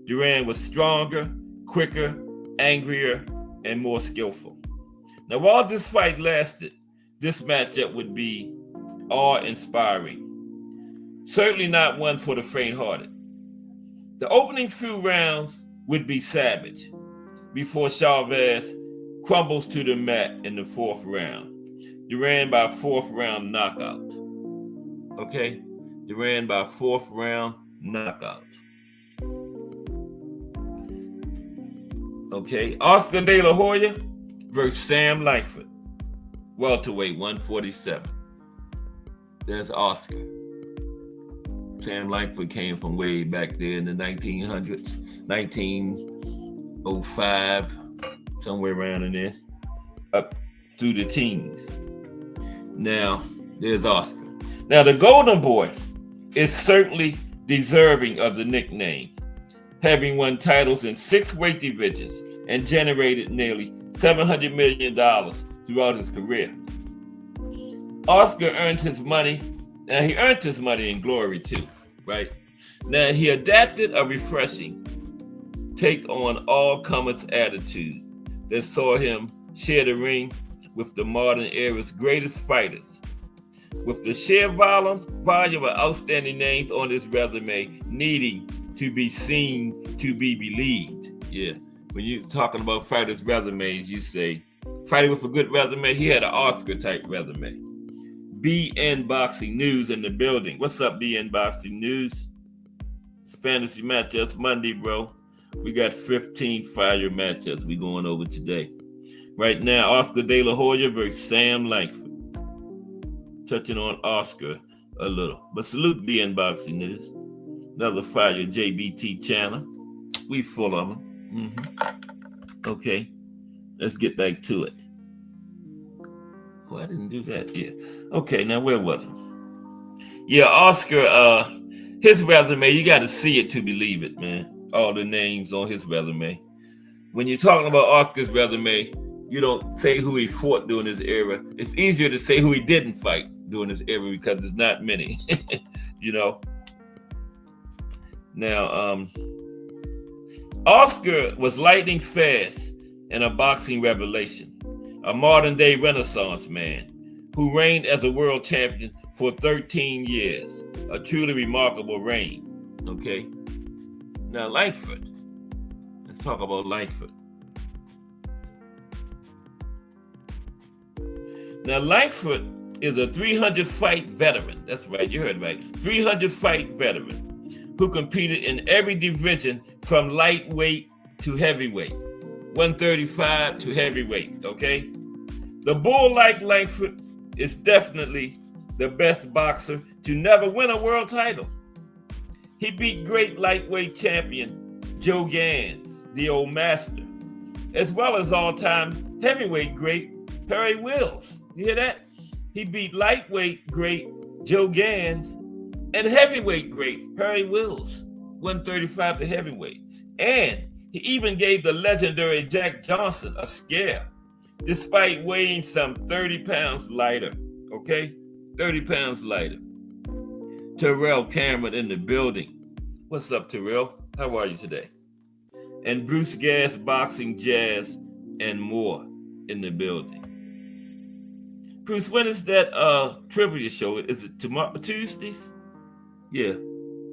Duran was stronger, quicker, angrier, and more skillful. Now, while this fight lasted, this matchup would be awe-inspiring. Certainly not one for the faint-hearted. The opening few rounds would be savage before Chavez crumbles to the mat in the 4th round. Duran by 4th round knockout. Okay? Duran by 4th round knockout. Okay? Oscar De La Hoya versus Sam Langford. Welterweight 147. There's Oscar. Sam Langford came from way back there in the 1900s, 1905, somewhere around in there, up through the teens. Now, there's Oscar. Now, the Golden Boy is certainly deserving of the nickname, having won titles in 6 weight divisions and generated nearly $700 million throughout his career. Oscar earned his money. Now, he earned his money in glory too, right? Now, he adapted a refreshing take on all-comers attitude that saw him share the ring with the modern era's greatest fighters. With the sheer volume of outstanding names on his resume needing to be seen to be believed. Yeah, when you're talking about fighters' resumes, you say, fighting with a good resume, he had an Oscar-type resume. BN Boxing News in the building. What's up, BN Boxing News? It's fantasy matchups Monday, bro. We got 15 fire matchups we going over today. Right now, Oscar De La Hoya versus Sam Langford. Touching on Oscar a little. But salute BN Boxing News. Another fire JBT channel. We full of them. Okay, let's get back to it. Oh, I didn't do that. Yeah. Okay, now where was I? Yeah, Oscar, his resume, you got to see it to believe it, man. All the names on his resume. When you're talking about Oscar's resume, you don't say who he fought during his era. It's easier to say who he didn't fight during his era because there's not many, you know. Now, Oscar was lightning fast and a boxing revelation, a modern day Renaissance man who reigned as a world champion for 13 years, a truly remarkable reign. Okay. Now, Langford. Let's talk about Langford. Now, Langford is a 300 fight veteran. That's right, you heard right. 300 fight veteran who competed in every division from lightweight to heavyweight, 135 to heavyweight, okay? The bull like Langford is definitely the best boxer to never win a world title. He beat great lightweight champion Joe Gans, the old master, as well as all-time heavyweight great Harry Wills. You hear that? He beat lightweight great Joe Gans and heavyweight great Harry Wills, 135 to heavyweight. And he even gave the legendary Jack Johnson a scare, despite weighing some 30 pounds lighter, okay? 30 pounds lighter. Terrell Cameron in the building. What's up, Terrell? How are you today? And Bruce Gas, Boxing Jazz, and more in the building. Bruce, when is that trivia show? Is it tomorrow, Tuesdays? Yeah,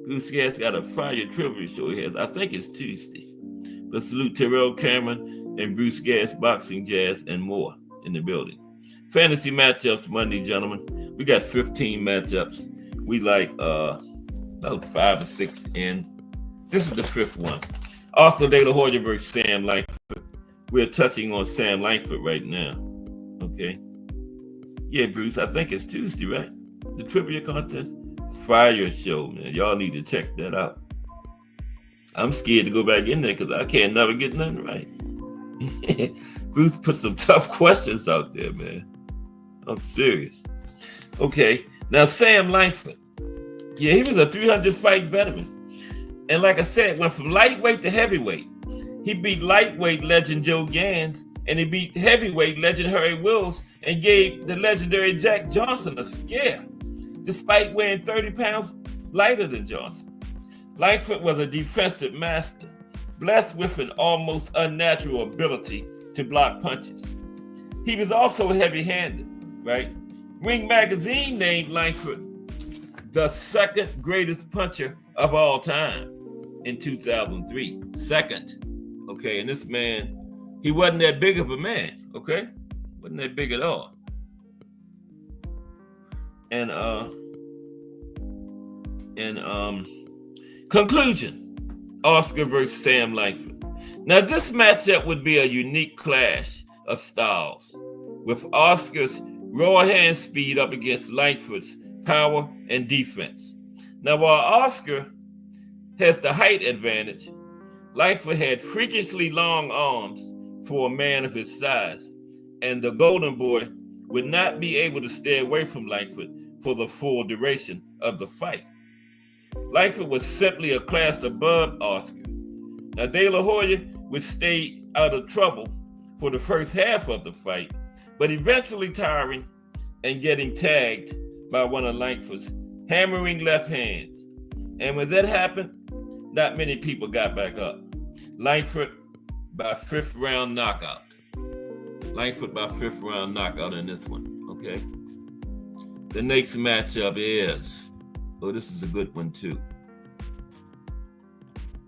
Bruce Gas got a fire trivia show he has. I think it's Tuesdays. Let's salute Terrell Cameron and Bruce Gas, Boxing Jazz, and more in the building. Fantasy matchups Monday, gentlemen. We got 15 matchups. We like about 5 or 6 in. This is the 5th one. Arthur De La Hoya versus Sam Langford. We're touching on Sam Langford right now. Okay. Yeah, Bruce, I think it's Tuesday, right? The trivia contest. Fire show, man. Y'all need to check that out. I'm scared to go back in there because I can't never get nothing right. Bruce put some tough questions out there, man. I'm serious. Okay, now Sam Langford. Yeah, he was a 300 fight veteran. And like I said, went from lightweight to heavyweight. He beat lightweight legend Joe Gans, and he beat heavyweight legend Harry Wills, and gave the legendary Jack Johnson a scare, despite weighing 30 pounds lighter than Johnson. Langford was a defensive master, blessed with an almost unnatural ability to block punches. He was also heavy-handed, right? Ring Magazine named Langford the 2nd greatest puncher of all time in 2003. 2nd. Okay, and this man, he wasn't that big of a man, okay? Wasn't that big at all. And conclusion, Oscar versus Sam Langford. Now this matchup would be a unique clash of styles, with Oscar's raw hand speed up against Langford's power and defense. Now while Oscar has the height advantage, Langford had freakishly long arms for a man of his size, and the Golden Boy would not be able to stay away from Langford for the full duration of the fight. Langford was simply a class above Oscar. Now De La Hoya would stay out of trouble for the first half of the fight, but eventually tiring and getting tagged by one of Langford's hammering left hands. And when that happened, not many people got back up. Langford by 5th round knockout. Langford by 5th round knockout in this one, okay? The next matchup is, this is a good one too.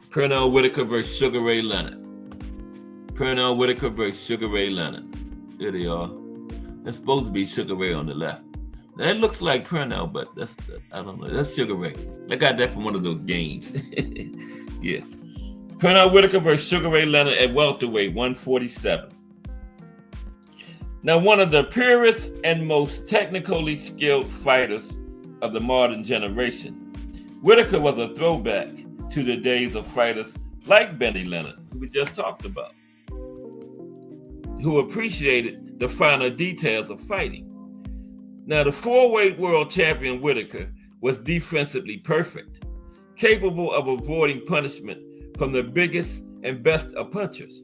Pernell Whitaker versus Sugar Ray Leonard. Pernell Whitaker versus Sugar Ray Leonard. There they are. That's supposed to be Sugar Ray on the left. That looks like Pernell, but I don't know. That's Sugar Ray. I got that from one of those games. Yeah. Pernell Whitaker versus Sugar Ray Leonard at welterweight, 147. Now, one of the purest and most technically skilled fighters of the modern generation, Whitaker was a throwback to the days of fighters like Benny Leonard, who we just talked about, who appreciated the finer details of fighting. Now, the four-weight world champion Whitaker was defensively perfect, capable of avoiding punishment from the biggest and best of punchers.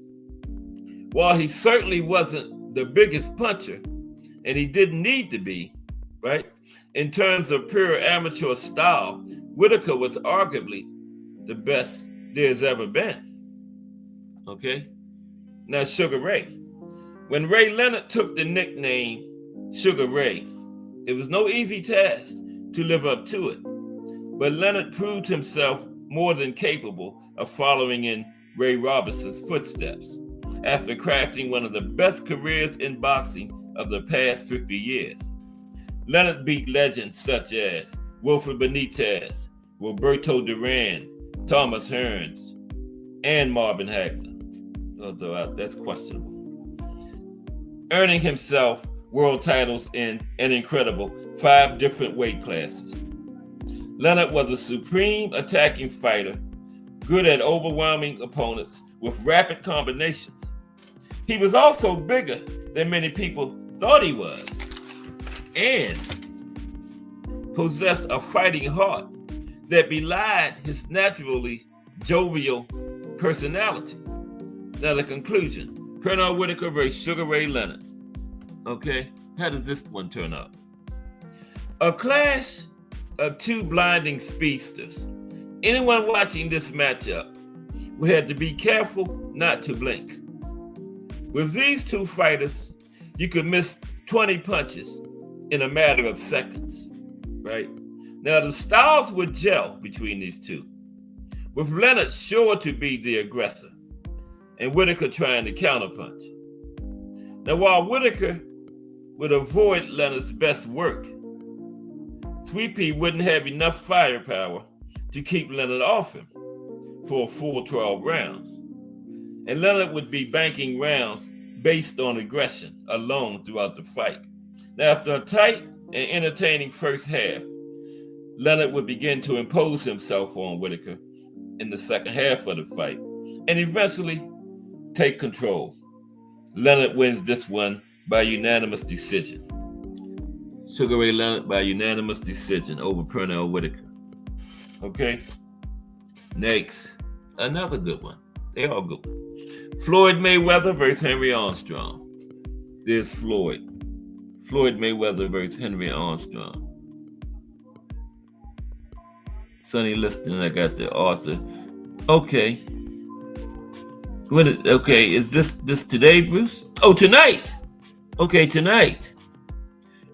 While he certainly wasn't the biggest puncher, and he didn't need to be, right? In terms of pure amateur style, Whitaker was arguably the best there's ever been. Okay? Now, Sugar Ray. When Ray Leonard took the nickname Sugar Ray, it was no easy task to live up to it. But Leonard proved himself more than capable of following in Ray Robinson's footsteps after crafting one of the best careers in boxing of the past 50 years. Leonard beat legends such as Wilfred Benitez, Roberto Duran, Thomas Hearns, and Marvin Hagler, although that's questionable, earning himself world titles in an incredible 5 different weight classes. Leonard was a supreme attacking fighter, good at overwhelming opponents with rapid combinations. He was also bigger than many people thought he was, and possessed a fighting heart that belied his naturally jovial personality. Now, the conclusion: Pernell Whitaker versus Sugar Ray Leonard. Okay, how does this one turn out? A clash of two blinding speedsters. Anyone watching this matchup would have to be careful not to blink. With these two fighters, you could miss 20 punches in a matter of seconds, right? Now, the styles would gel between these two, with Leonard sure to be the aggressor and Whitaker trying to counterpunch. Now, while Whitaker would avoid Leonard's best work, Sweet Pea wouldn't have enough firepower to keep Leonard off him for a full 12 rounds. And Leonard would be banking rounds based on aggression alone throughout the fight. Now, after a tight and entertaining first half, Leonard would begin to impose himself on Whitaker in the second half of the fight and eventually take control. Leonard wins this one by unanimous decision. Sugar Ray Leonard by unanimous decision over Pernell Whitaker. Okay? Next, another good one. They all good ones. Floyd Mayweather versus Henry Armstrong. There's Floyd. Floyd Mayweather versus Henry Armstrong. Sonny Liston, I got the author. Okay. Okay, is this today, Bruce? Oh, tonight. Okay, tonight.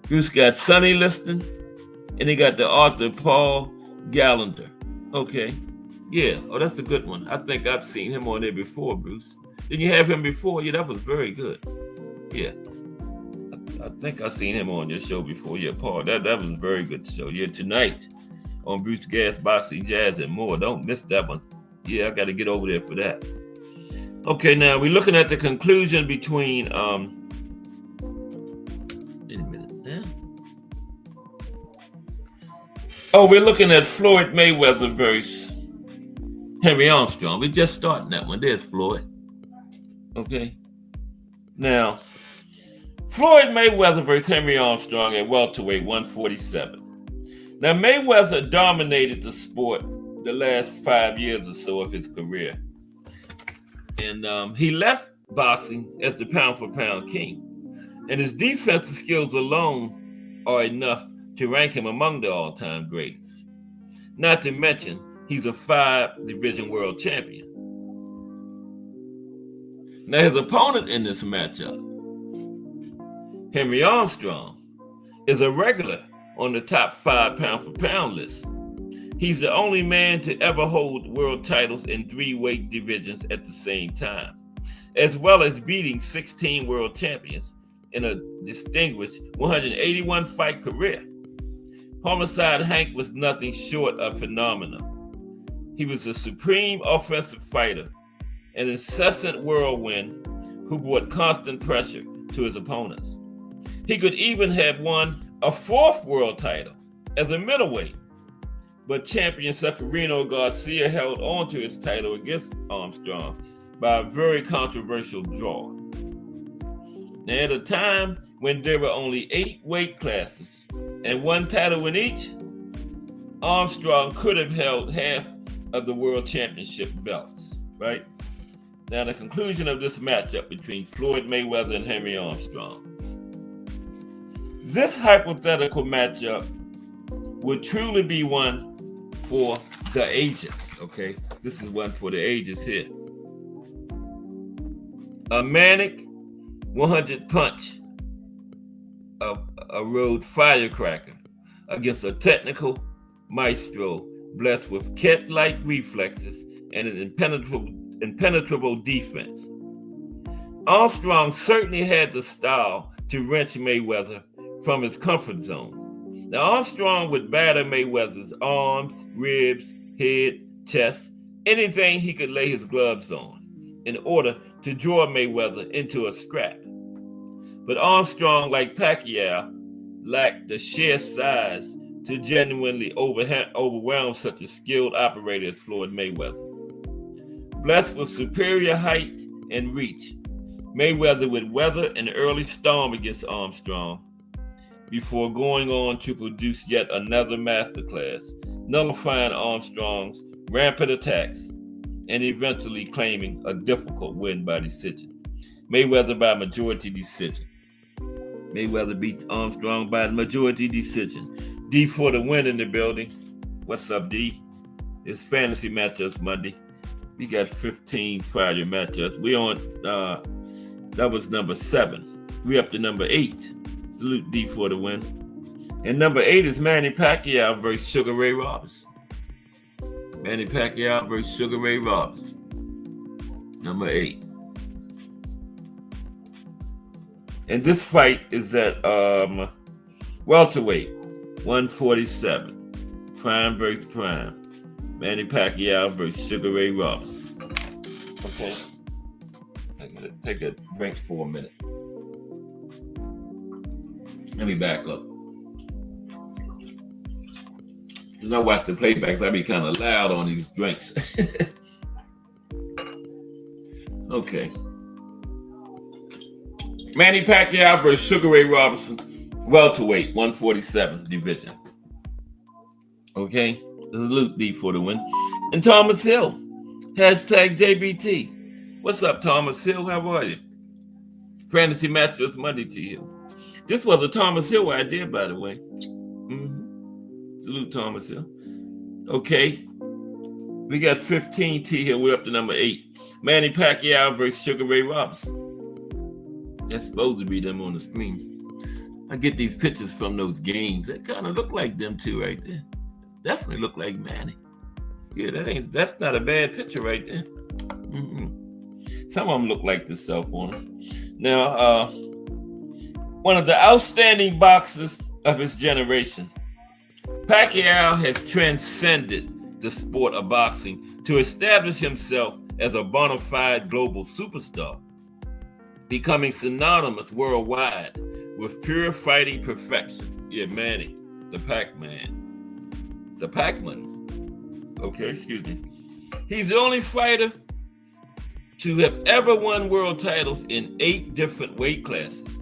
Bruce got Sonny Liston, and he got the author Paul Gallagher. Okay. Yeah. Oh, that's the good one. I think I've seen him on there before, Bruce. Didn't you have him before? Yeah, that was very good. Yeah. I think I've seen him on your show before. Yeah, Paul. That was a very good show. Yeah, tonight on Bruce Gas, Boxing, Jazz, and more. Don't miss that one. Yeah, I got to get over there for that. Okay, now we're looking at the conclusion between wait a minute now. Oh, we're looking at Floyd Mayweather versus Henry Armstrong. We're just starting that one. There's Floyd. Okay. Now, Floyd Mayweather versus Henry Armstrong at welterweight 147. Now, Mayweather dominated the sport the last 5 years or so of his career. And he left boxing as the pound-for-pound king. And his defensive skills alone are enough to rank him among the all-time greatest. Not to mention, he's a 5-division world champion. Now, his opponent in this matchup, Henry Armstrong, is a regular on the top 5 pound-for-pound list. He's the only man to ever hold world titles in 3 weight divisions at the same time, as well as beating 16 world champions in a distinguished 181-fight career. Homicide Hank was nothing short of phenomenal. He was a supreme offensive fighter, an incessant whirlwind who brought constant pressure to his opponents. He could even have won a 4th world title as a middleweight, but champion Seferino Garcia held on to his title against Armstrong by a very controversial draw. Now, at a time when there were only 8 weight classes and one title in each, Armstrong could have held half of the world championship belts, right? Now, the conclusion of this matchup between Floyd Mayweather and Henry Armstrong. This hypothetical matchup would truly be one for the ages, okay? This is one for the ages here. A manic 100 punch of a road firecracker against a technical maestro blessed with cat-like reflexes and an impenetrable defense. Armstrong certainly had the style to wrench Mayweather from his comfort zone. Now, Armstrong would batter Mayweather's arms, ribs, head, chest, anything he could lay his gloves on in order to draw Mayweather into a scrap. But Armstrong, like Pacquiao, lacked the sheer size to genuinely overwhelm such a skilled operator as Floyd Mayweather. Blessed with superior height and reach, Mayweather would weather an early storm against Armstrong before going on to produce yet another masterclass, nullifying Armstrong's rampant attacks and eventually claiming a difficult win by decision. Mayweather by majority decision. Mayweather beats Armstrong by majority decision. D for the win in the building. What's up, D? It's fantasy matchups Monday. We got 15 Friday matchups. We on, that was number 7. We up to number 8. Salute D for the win. And number 8 is Manny Pacquiao versus Sugar Ray Robinson. Manny Pacquiao versus Sugar Ray Robinson. Number 8. And this fight is at welterweight, 147. Prime versus prime. Manny Pacquiao versus Sugar Ray Robinson. Okay. Take a drink for a minute. Let me back up. Because I watch the playbacks, I be kind of loud on these drinks. Okay. Manny Pacquiao versus Sugar Ray Robinson, welterweight, 147 division. Okay. Salute D for the win. And Thomas Hill, hashtag JBT. What's up, Thomas Hill? How are you? Fantasy matchups Monday to you. This was a Thomas Hill idea, by the way. Salute Thomas Hill. Okay. We got 15 T here. We're up to number 8. Manny Pacquiao versus Sugar Ray Robinson. That's supposed to be them on the screen. I get these pictures from those games. That kind of look like them two right there. Definitely look like Manny. Yeah, that's not a bad picture right there. Some of them look like the cell phone. Now, one of the outstanding boxers of his generation, Pacquiao has transcended the sport of boxing to establish himself as a bona fide global superstar, becoming synonymous worldwide with pure fighting perfection. Yeah, Manny, the Pac-Man. The Pac-Man. Okay, excuse me. He's the only fighter to have ever won world titles in 8 different weight classes.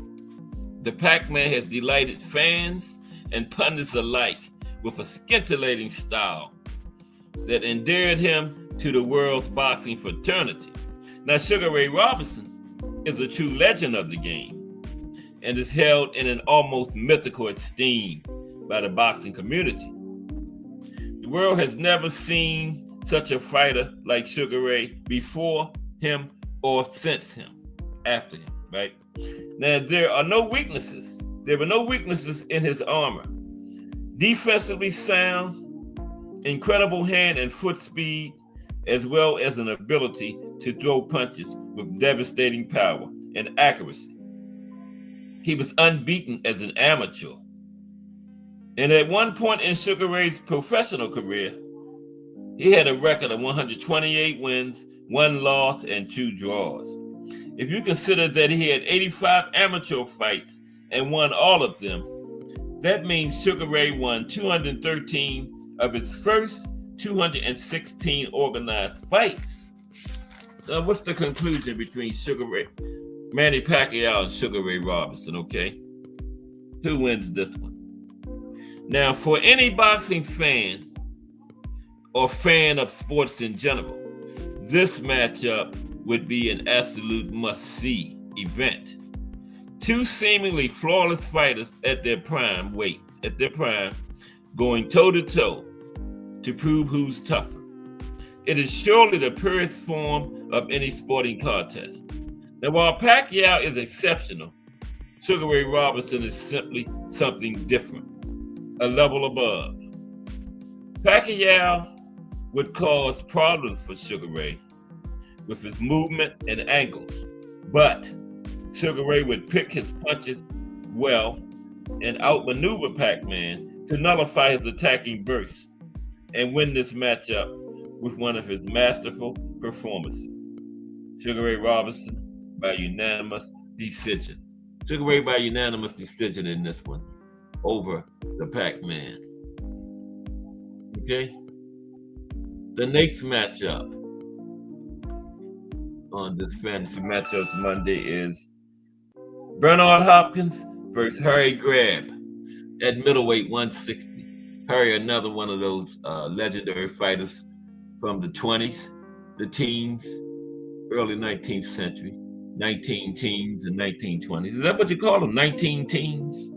The Pac-Man has delighted fans and pundits alike with a scintillating style that endeared him to the world's boxing fraternity. Now, Sugar Ray Robinson is a true legend of the game and is held in an almost mythical esteem by the boxing community. The world has never seen such a fighter like Sugar Ray before him or since him, after him, right? Now, there were no weaknesses in his armor. Defensively sound, incredible hand and foot speed, as well as an ability to throw punches with devastating power and accuracy. He was unbeaten as an amateur. And at one point in Sugar Ray's professional career, he had a record of 128 wins, 1 loss, and 2 draws. If you consider that he had 85 amateur fights and won all of them, that means Sugar Ray won 213 of his first 216 organized fights. So what's the conclusion between Manny Pacquiao and Sugar Ray Robinson, okay? Who wins this one? Now, for any boxing fan or fan of sports in general, this matchup would be an absolute must-see event. Two seemingly flawless fighters at their prime going toe-to-toe to prove who's tougher. It is surely the purest form of any sporting contest. Now, while Pacquiao is exceptional, Sugar Ray Robinson is simply something different, a level above. Pacquiao would cause problems for Sugar Ray with his movement and angles, but Sugar Ray would pick his punches well and outmaneuver Pac-Man to nullify his attacking bursts and win this matchup with one of his masterful performances. Sugar Ray Robinson by unanimous decision. Sugar Ray by unanimous decision in this one over the Pac-Man. Okay? The next matchup on this fantasy matchups Monday is Bernard Hopkins versus Harry Greb at middleweight 160. Harry, another one of those legendary fighters from the 20s, the teens, early 19th century, 19 teens and 1920s. Is that what you call them, 19 teens?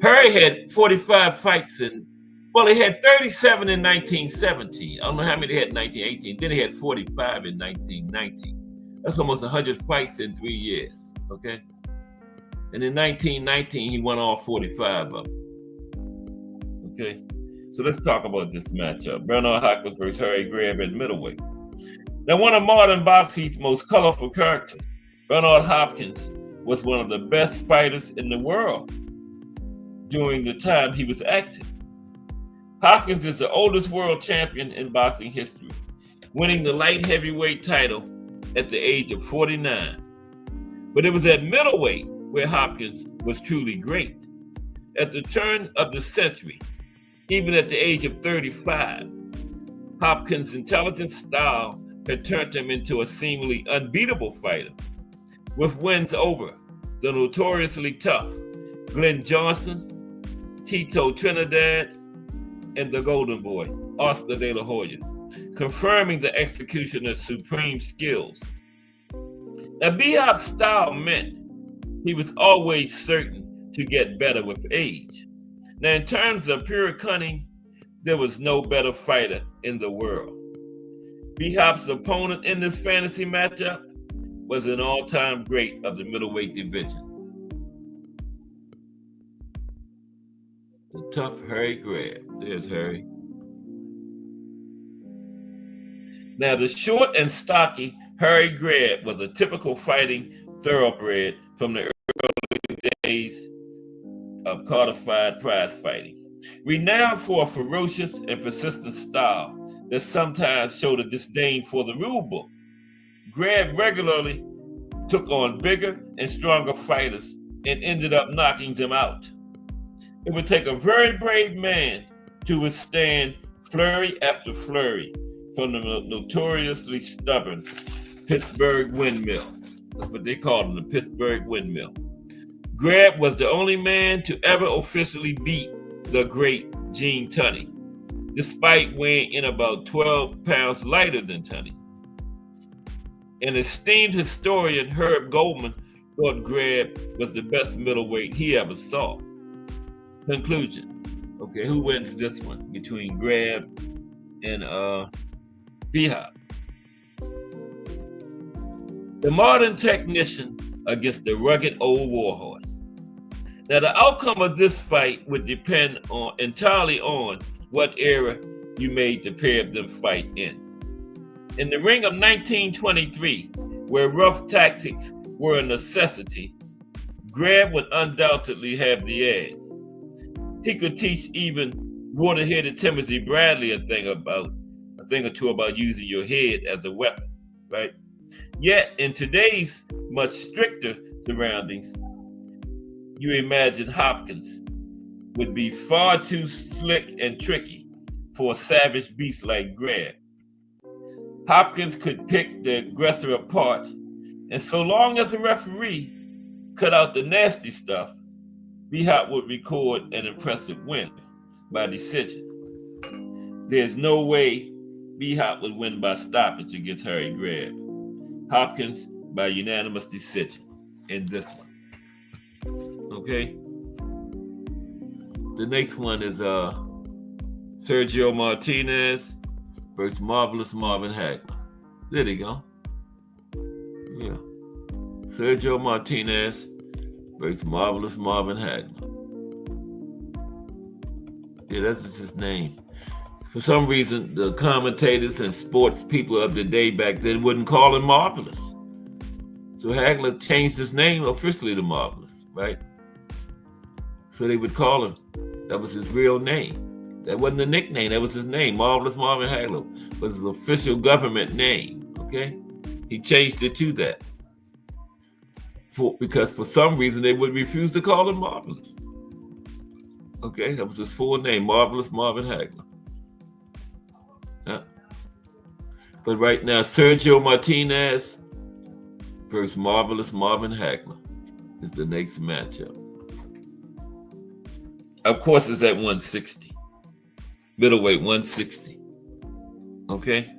Harry had 45 fights he had 37 in 1917. I don't know how many he had in 1918. Then he had 45 in 1919. That's almost 100 fights in 3 years, okay? And in 1919, he won all 45 of them, okay? So let's talk about this matchup. Bernard Hopkins versus Harry Greb at middleweight. Now, one of modern boxing's most colorful characters, Bernard Hopkins was one of the best fighters in the world during the time he was active. Hopkins is the oldest world champion in boxing history, winning the light heavyweight title at the age of 49. But it was at middleweight where Hopkins was truly great. At the turn of the century, even at the age of 35, Hopkins' intelligent style had turned him into a seemingly unbeatable fighter, with wins over the notoriously tough Glenn Johnson, Tito Trinidad, and the Golden Boy, Oscar De La Hoya, confirming the executioner's supreme skills. Now, B-Hop's style meant he was always certain to get better with age. Now, in terms of pure cunning, there was no better fighter in the world. B-Hop's opponent in this fantasy matchup was an all-time great of the middleweight division, the tough Harry Greb. There's Harry. Now, the short and stocky Harry Greb was a typical fighting thoroughbred from the early days of codified prize fighting, renowned for a ferocious and persistent style that sometimes showed a disdain for the rule book. Greb regularly took on bigger and stronger fighters and ended up knocking them out. It would take a very brave man to withstand flurry after flurry from the notoriously stubborn Pittsburgh Windmill. That's what they called him, the Pittsburgh Windmill. Greb was the only man to ever officially beat the great Gene Tunney, despite weighing in about 12 pounds lighter than Tunney. An esteemed historian, Herb Goldman, thought Greb was the best middleweight he ever saw. Conclusion. Okay, who wins this one between Greb and B-Hop? The modern technician against the rugged old warhorse. Now, the outcome of this fight would depend entirely on what era you made the pair of them fight in. In the ring of 1923, where rough tactics were a necessity, Greb would undoubtedly have the edge. He could teach even water-headed Timothy Bradley a thing or two about using your head as a weapon, right? Yet, in today's much stricter surroundings, you imagine Hopkins would be far too slick and tricky for a savage beast like Greb. Hopkins could pick the aggressor apart, and so long as the referee cut out the nasty stuff, B-Hop would record an impressive win by decision. There's no way B-Hop would win by stoppage against Harry Greb. Hopkins by unanimous decision in this one. Okay? The next one is Sergio Martinez versus Marvelous Marvin Hagler. There you go. Yeah. Sergio Martinez versus Marvelous Marvin Hagler. Yeah, that's just his name. For some reason, the commentators and sports people of the day back then wouldn't call him Marvelous. So Hagler changed his name officially to Marvelous, right? So they would call him, that was his real name. That wasn't a nickname, that was his name. Marvelous Marvin Hagler was his official government name, okay? He changed it to that. Because for some reason, they would refuse to call him Marvelous. Okay, that was his full name, Marvelous Marvin Hagler. Yeah. But right now, Sergio Martinez versus Marvelous Marvin Hagler is the next matchup. Of course, it's at 160. Middleweight 160. Okay?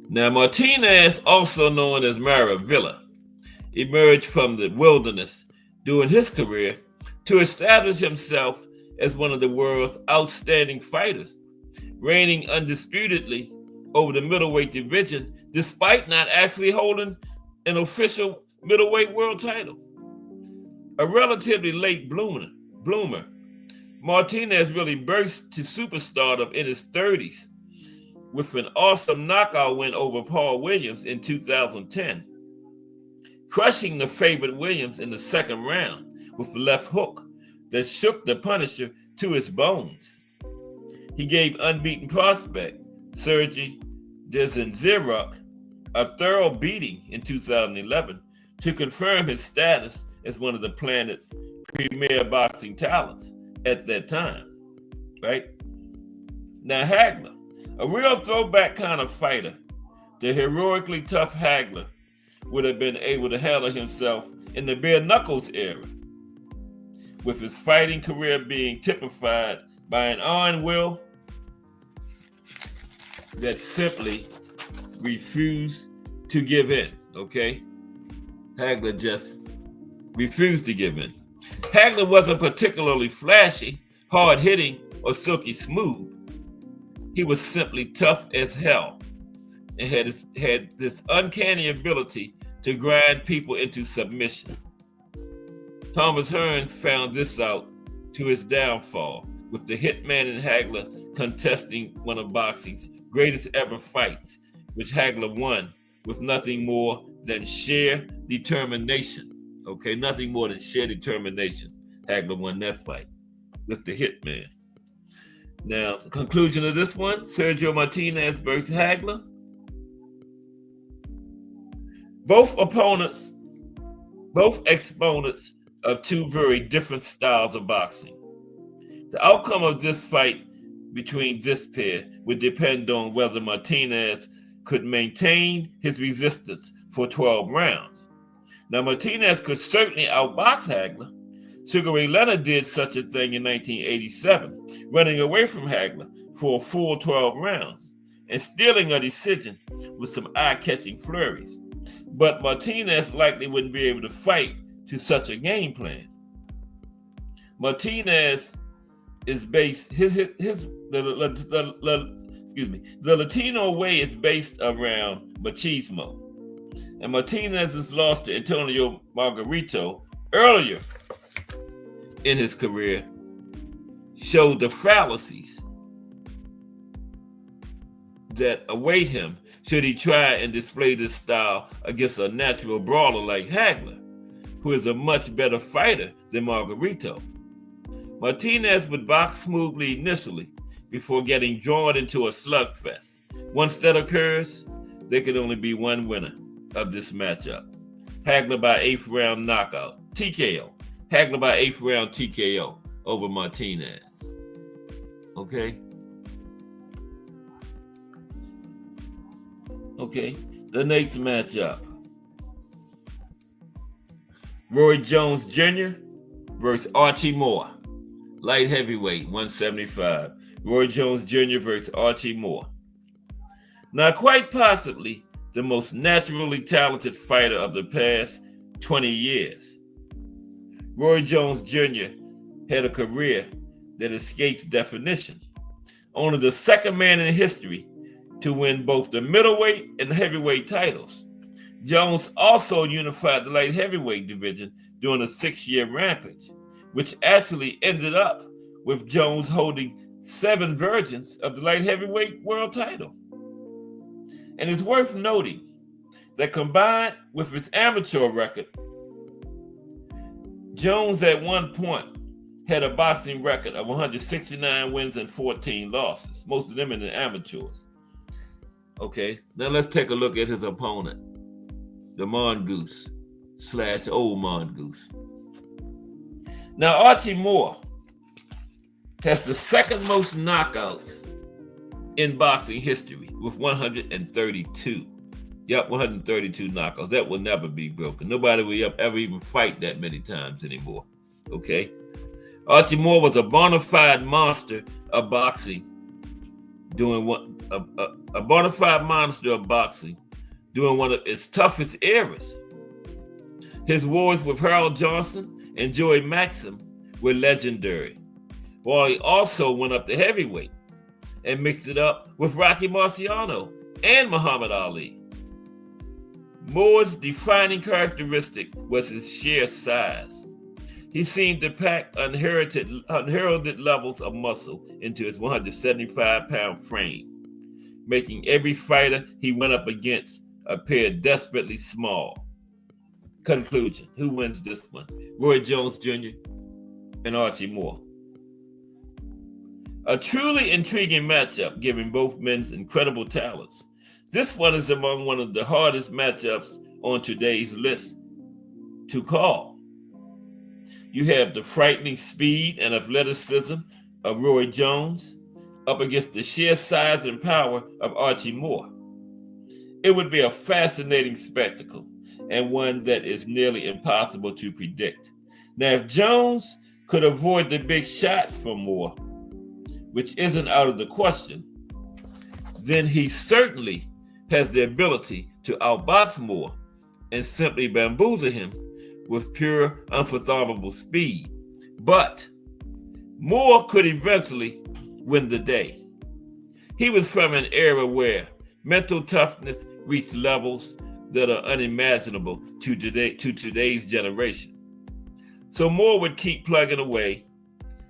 Now, Martinez, also known as Maravilla, emerged from the wilderness during his career to establish himself as one of the world's outstanding fighters, reigning undisputedly over the middleweight division despite not actually holding an official middleweight world title. A relatively late bloomer, Martinez really burst to superstardom in his 30s with an awesome knockout win over Paul Williams in 2010, crushing the favorite Williams in the second round with a left hook that shook the Punisher to his bones. He gave unbeaten prospect Sergey Dzirok a thorough beating in 2011 to confirm his status as one of the planet's premier boxing talents at that time, right? Now Hagler, a real throwback kind of fighter, the heroically tough Hagler would have been able to handle himself in the bare knuckles era, with his fighting career being typified by an iron will that simply refused to give in, okay? Hagler just refused to give in. Hagler wasn't particularly flashy, hard-hitting, or silky smooth. He was simply tough as hell and had this uncanny ability to grind people into submission. Thomas Hearns found this out to his downfall, with the Hitman and Hagler contesting one of boxing's greatest ever fights, which Hagler won with nothing more than sheer determination. Okay, nothing more than sheer determination. Hagler won that fight with the Hitman. Now, the conclusion of this one, Sergio Martinez versus Hagler. Both exponents of two very different styles of boxing. The outcome of this fight between this pair would depend on whether Martinez could maintain his resistance for 12 rounds. Now, Martinez could certainly outbox Hagler. Sugar Ray Leonard did such a thing in 1987, running away from Hagler for a full 12 rounds and stealing a decision with some eye-catching flurries. But Martinez likely wouldn't be able to fight to such a game plan. Martinez is based the Latino way is based around machismo, and Martinez's loss to Antonio Margarito earlier in his career showed the fallacies that await him should he try and display this style against a natural brawler like Hagler, who is a much better fighter than Margarito. Martinez would box smoothly initially before getting drawn into a slugfest. Once that occurs, there could only be one winner of this matchup. Hagler by 8th round knockout, TKO. Hagler by 8th round TKO over Martinez. Okay? Okay, the next matchup. Roy Jones Jr. versus Archie Moore, light heavyweight, 175. Roy Jones Jr. versus Archie Moore. Now, quite possibly the most naturally talented fighter of the past 20 years. Roy Jones Jr. had a career that escapes definition. Only the second man in history to win both the middleweight and heavyweight titles. Jones also unified the light heavyweight division during a 6-year rampage, which actually ended up with Jones holding 7 versions of the light heavyweight world title. And it's worth noting that combined with his amateur record, Jones at one point had a boxing record of 169 wins and 14 losses, most of them in the amateurs. Okay, now let's take a look at his opponent, the Mongoose / Old Mongoose. Now, Archie Moore has the second most knockouts in boxing history with 132. Yep, 132 knockouts. That will never be broken. Nobody will ever even fight that many times anymore. Okay? Archie Moore was a bona fide monster of boxing during one of its toughest eras. His wars with Harold Johnson and Joey Maxim were legendary, while he also went up to heavyweight and mixed it up with Rocky Marciano and Muhammad Ali. Moore's defining characteristic was his sheer size. He seemed to pack unheralded levels of muscle into his 175-pound frame, making every fighter he went up against appear desperately small. Conclusion: who wins this one? Roy Jones Jr. and Archie Moore. A truly intriguing matchup, given both men's incredible talents. This one is among one of the hardest matchups on today's list to call. You have the frightening speed and athleticism of Roy Jones up against the sheer size and power of Archie Moore. It would be a fascinating spectacle and one that is nearly impossible to predict. Now, if Jones could avoid the big shots from Moore, which isn't out of the question, then he certainly has the ability to outbox Moore and simply bamboozle him with pure, unfathomable speed. But Moore could eventually win the day. He was from an era where mental toughness reached levels that are unimaginable to today's generation. So Moore would keep plugging away.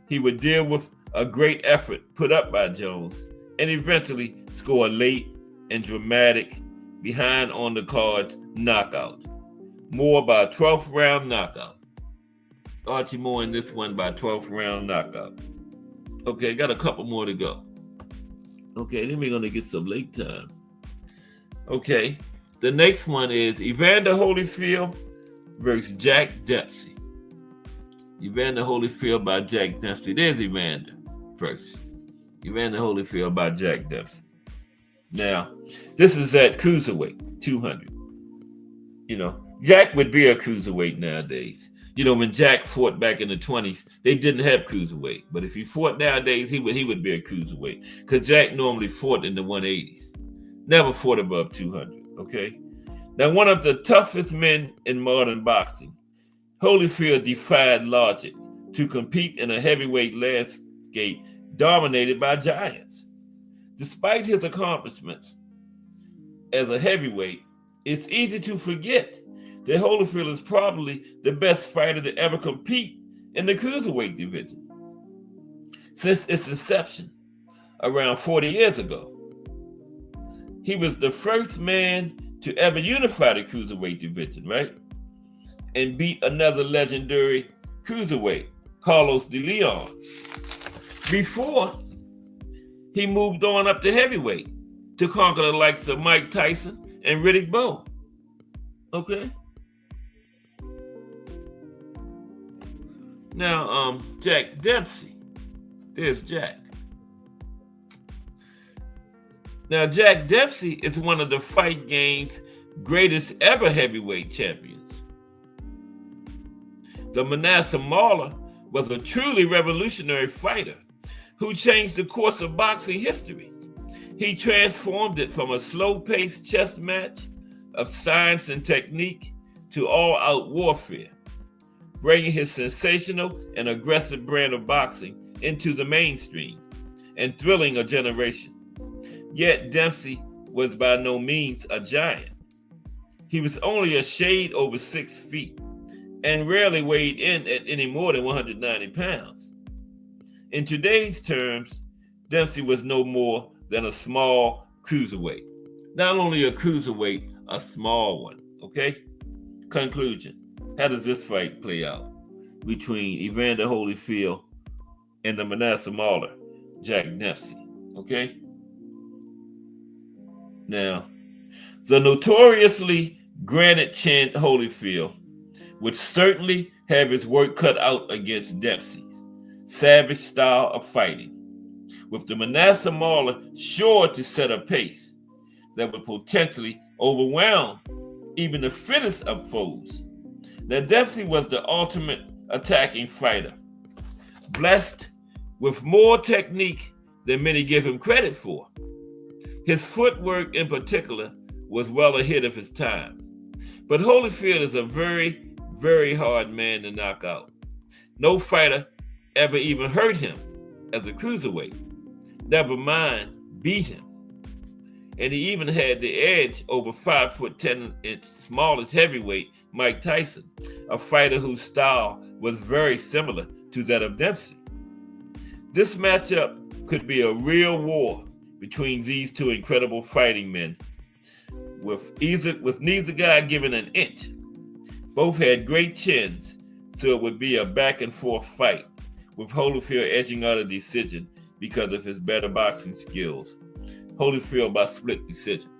He would deal with a great effort put up by Jones and eventually score a late and dramatic behind on the cards knockout. Moore by a 12th round knockout. Archie Moore in this one by 12th round knockout. Okay, got a couple more to go. Okay, then we're going to get some late time. Okay, the next one is Evander Holyfield versus Jack Dempsey. Evander Holyfield by Jack Dempsey. There's Evander first. Evander Holyfield by Jack Dempsey. Now, this is at cruiserweight, 200. You know, Jack would be a cruiserweight nowadays. You know, when Jack fought back in the 20s, they didn't have cruiserweight. But if he fought nowadays, he would be a cruiserweight. Because Jack normally fought in the 180s. Never fought above 200, okay? Now, one of the toughest men in modern boxing, Holyfield defied logic to compete in a heavyweight landscape dominated by giants. Despite his accomplishments as a heavyweight, it's easy to forget that Holyfield is probably the best fighter to ever compete in the cruiserweight division since its inception around 40 years ago. He was the first man to ever unify the cruiserweight division, right? And beat another legendary cruiserweight, Carlos de Leon, before he moved on up to heavyweight to conquer the likes of Mike Tyson and Riddick Bowe. Okay? Now, Jack Dempsey. There's Jack. Now, Jack Dempsey is one of the Fight Game's greatest ever heavyweight champions. The Manasseh Mauler was a truly revolutionary fighter who changed the course of boxing history. He transformed it from a slow-paced chess match of science and technique to all-out warfare, bringing his sensational and aggressive brand of boxing into the mainstream and thrilling a generation. Yet Dempsey was by no means a giant. He was only a shade over 6 feet and rarely weighed in at any more than 190 pounds. In today's terms, Dempsey was no more than a small cruiserweight. Not only a cruiserweight, a small one, okay? Conclusion. How does this fight play out between Evander Holyfield and the Manasseh Mauler, Jack Dempsey, okay? Now, the notoriously granite-chinned Holyfield would certainly have his work cut out against Dempsey's savage style of fighting, with the Manasseh Mauler sure to set a pace that would potentially overwhelm even the fittest of foes. Now, Dempsey was the ultimate attacking fighter, blessed with more technique than many give him credit for. His footwork in particular was well ahead of his time. But Holyfield is a very, very hard man to knock out. No fighter ever even hurt him as a cruiserweight, never mind beat him. And he even had the edge over 5'10" smallest heavyweight Mike Tyson, a fighter whose style was very similar to that of Dempsey. This matchup could be a real war between these two incredible fighting men, with neither guy given an inch. Both had great chins, so it would be a back and forth fight, with Holyfield edging out a decision because of his better boxing skills. Holyfield by split decision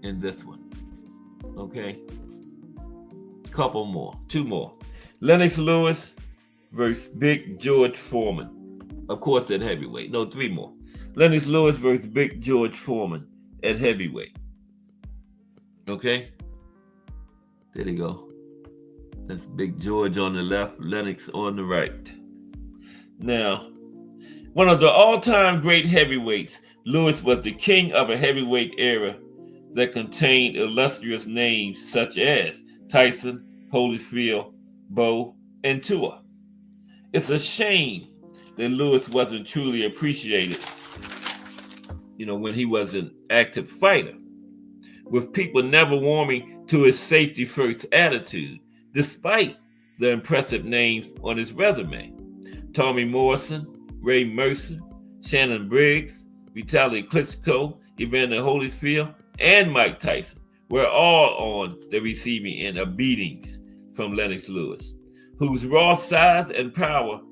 in this one. Okay. Two more. Lennox Lewis versus Big George Foreman. Of course, at heavyweight. No, 3 more. Lennox Lewis versus Big George Foreman at heavyweight. Okay. There you go. That's Big George on the left, Lennox on the right. Now, one of the all-time great heavyweights, Lewis was the king of a heavyweight era that contained illustrious names such as Tyson, Holyfield, Bo, and Tua. It's a shame that Lewis wasn't truly appreciated, when he was an active fighter, with people never warming to his safety-first attitude, despite the impressive names on his resume. Tommy Morrison, Ray Mercer, Shannon Briggs, Vitaly Klitschko, Evander Holyfield, and Mike Tyson were all on the receiving end of beatings from Lennox Lewis, whose raw size and power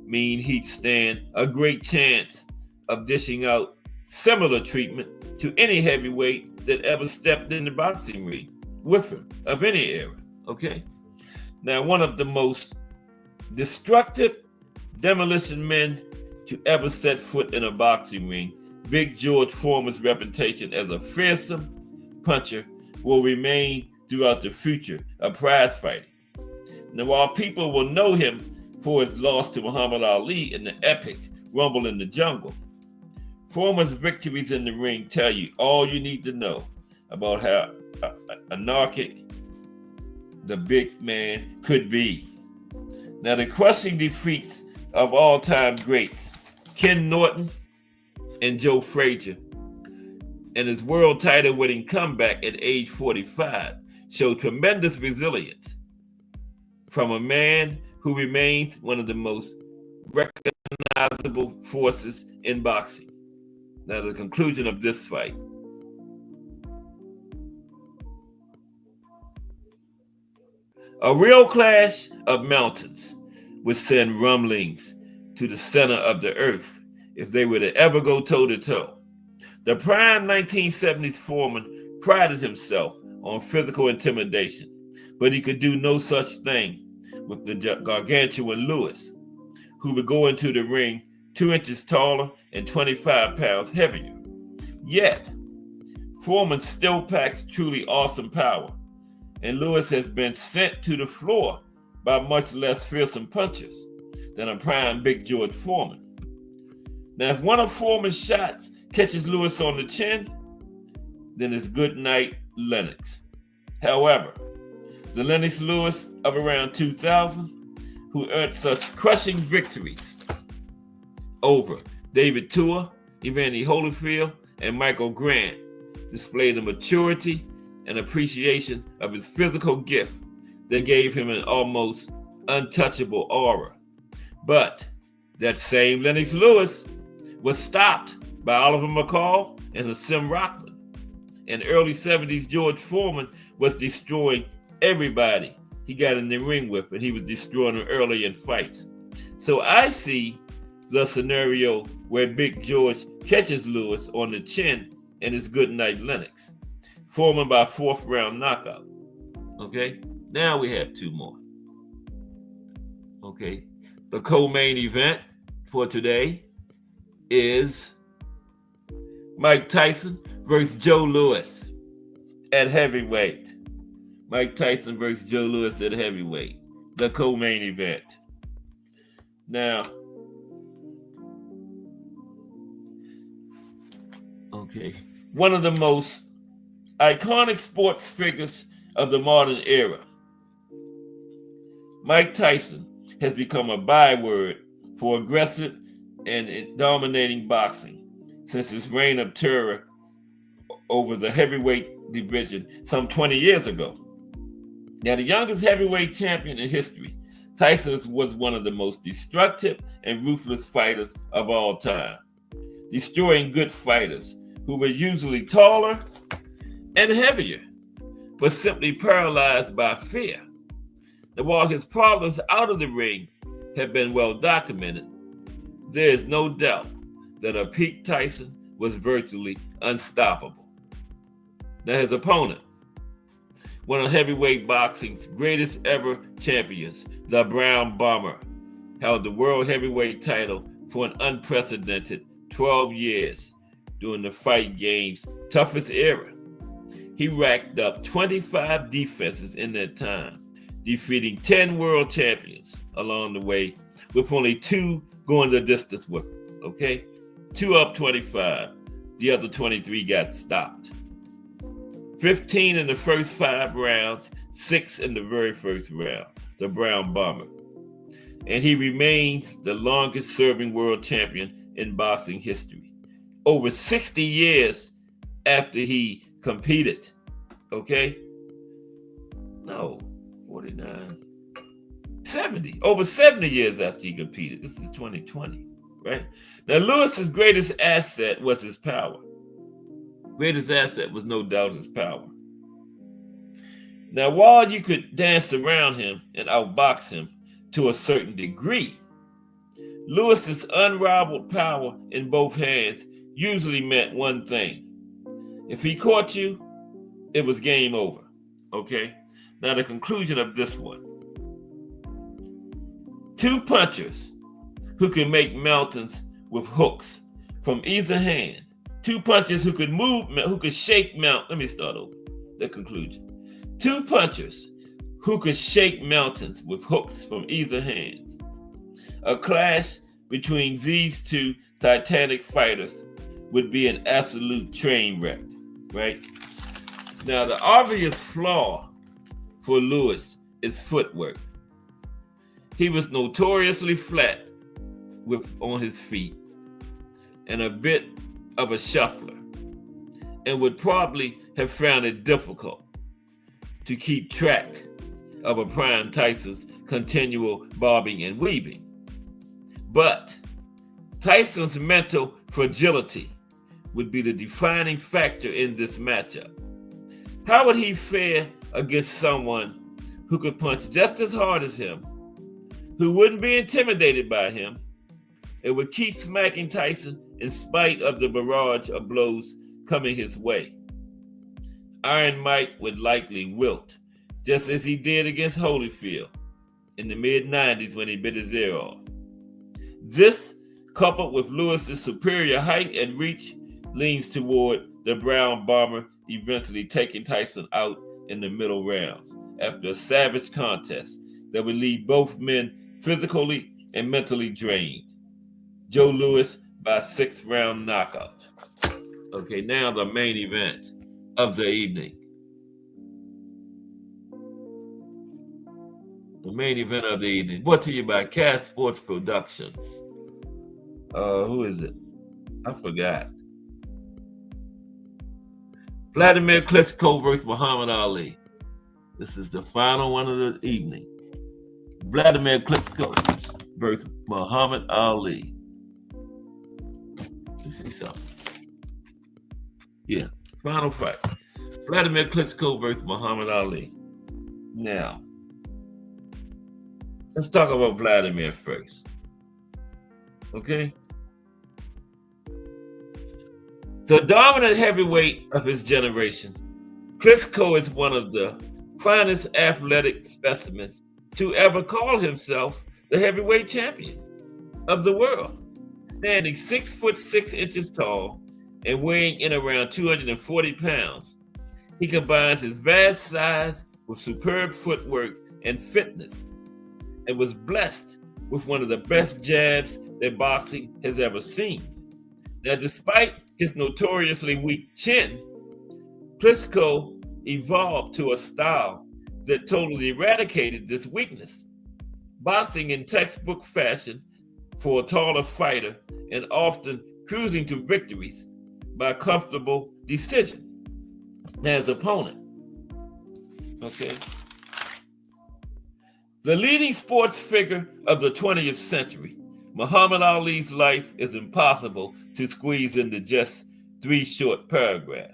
mean he'd stand a great chance of dishing out similar treatment to any heavyweight that ever stepped in the boxing ring with him of any era, okay? Now, one of the most destructive demolition men to ever set foot in a boxing ring, Big George Foreman's reputation as a fearsome puncher will remain throughout the future of prize fighting. Now, while people will know him for his loss to Muhammad Ali in the epic Rumble in the Jungle, Foreman's victories in the ring tell you all you need to know about how anarchic the big man could be. Now, the crushing defeats of all-time greats, Ken Norton and Joe Frazier, and his world title winning comeback at age 45 show tremendous resilience from a man who remains one of the most recognizable forces in boxing. Now, the conclusion of this fight. A real clash of mountains would send rumblings to the center of the earth if they were to ever go toe-to-toe. The prime 1970s Foreman prided himself on physical intimidation, but he could do no such thing with the gargantuan Lewis, who would go into the ring 2 inches taller and 25 pounds heavier. Yet, Foreman still packs truly awesome power, and Lewis has been sent to the floor by much less fearsome punches than a prime Big George Foreman. Now, if one of Foreman's shots catches Lewis on the chin, then it's good night Lennox. However, the Lennox Lewis of around 2000, who earned such crushing victories over David Tua, Evander Holyfield, and Michael Grant, displayed the maturity and appreciation of his physical gift that gave him an almost untouchable aura. But that same Lennox Lewis was stopped by Oliver McCall and Hasim Rockman. And early 70s George Foreman was destroying everybody he got in the ring with, and he was destroying them early in fights. So I see the scenario where Big George catches Lewis on the chin and it's good night Lennox. Foreman by 4th round knockout. Okay, now we have 2 more. Okay, the co-main event for today is Mike Tyson versus Joe Louis at heavyweight. Mike Tyson versus Joe Louis at heavyweight, the co-main event. Now, okay, one of the most iconic sports figures of the modern era, Mike Tyson has become a byword for aggressive and dominating boxing since his reign of terror over the heavyweight division some 20 years ago. Now, the youngest heavyweight champion in history, Tyson was one of the most destructive and ruthless fighters of all time, destroying good fighters who were usually taller and heavier, but simply paralyzed by fear. Now, while his problems out of the ring have been well documented, there is no doubt that a peak Tyson was virtually unstoppable. Now, his opponent, one of heavyweight boxing's greatest ever champions, the Brown Bomber, held the world heavyweight title for an unprecedented 12 years during the Fight Game's toughest era. He racked up 25 defenses in that time, defeating 10 world champions along the way, with only 2 going the distance with him, okay? 2 up 25. The other 23 got stopped. 15 in the first 5 rounds, 6 in the very first round, the Brown Bomber. And he remains the longest serving world champion in boxing history, over 60 years after he competed, okay? No, 49, 70, over 70 years after he competed. This is 2020, right? Now, Lewis's greatest asset was his power. Greatest asset was no doubt his power. Now, while you could dance around him and outbox him to a certain degree, Lewis's unrivaled power in both hands usually meant one thing. If he caught you, it was game over, okay? Now, the conclusion of this one. 2 punchers who could make mountains with hooks from either hand. 2 punchers who could move, who could shake mountains. Let me start over. The conclusion. 2 punchers who could shake mountains with hooks from either hand. A clash between these 2 titanic fighters would be an absolute train wreck, right? Now, the obvious flaw for Lewis is footwork. He was notoriously flat on his feet and a bit of a shuffler, and would probably have found it difficult to keep track of a prime Tyson's continual bobbing and weaving. But Tyson's mental fragility would be the defining factor in this matchup. How would he fare against someone who could punch just as hard as him, who wouldn't be intimidated by him, and would keep smacking Tyson in spite of the barrage of blows coming his way? Iron Mike would likely wilt, just as he did against Holyfield in the mid-90s when he bit his ear off. This, coupled with Lewis's superior height and reach, leans toward the Brown Bomber eventually taking Tyson out in the middle rounds after a savage contest that would leave both men physically and mentally drained. Joe Louis by 6th-round knockout. Okay, now the main event of the evening. The main event of the evening, brought to you by Cast Sports Productions. Who is it? I forgot. Vladimir Klitschko versus Muhammad Ali. This is the final one of the evening. Vladimir Klitschko versus Muhammad Ali. Let's see something. Yeah, final fight. Vladimir Klitschko versus Muhammad Ali. Now, let's talk about Vladimir first. Okay? The dominant heavyweight of his generation, Klitschko is one of the finest athletic specimens to ever call himself the heavyweight champion of the world. Standing 6'6" tall and weighing in around 240 pounds, he combines his vast size with superb footwork and fitness, and was blessed with one of the best jabs that boxing has ever seen. Now, despite his notoriously weak chin, Klitschko evolved to a style that totally eradicated this weakness, boxing in textbook fashion for a taller fighter and often cruising to victories by comfortable decision than his opponent. Okay. The leading sports figure of the 20th century, Muhammad Ali's life is impossible to squeeze into just 3 short paragraphs.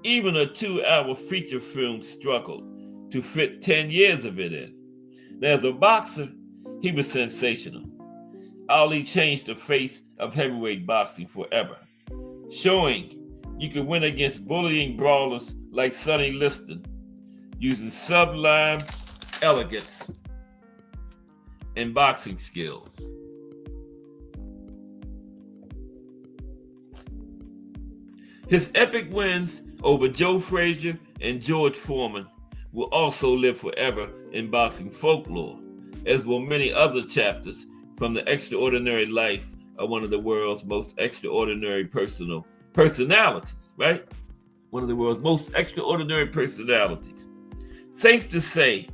Even a 2-hour feature film struggled to fit 10 years of it in. Now, as a boxer, he was sensational. Ali changed the face of heavyweight boxing forever, showing you could win against bullying brawlers like Sonny Liston using sublime elegance and boxing skills. His epic wins over Joe Frazier and George Foreman will also live forever in boxing folklore, as will many other chapters from the extraordinary life of one of the world's most extraordinary personalities, right? One of the world's most extraordinary personalities. Safe to say,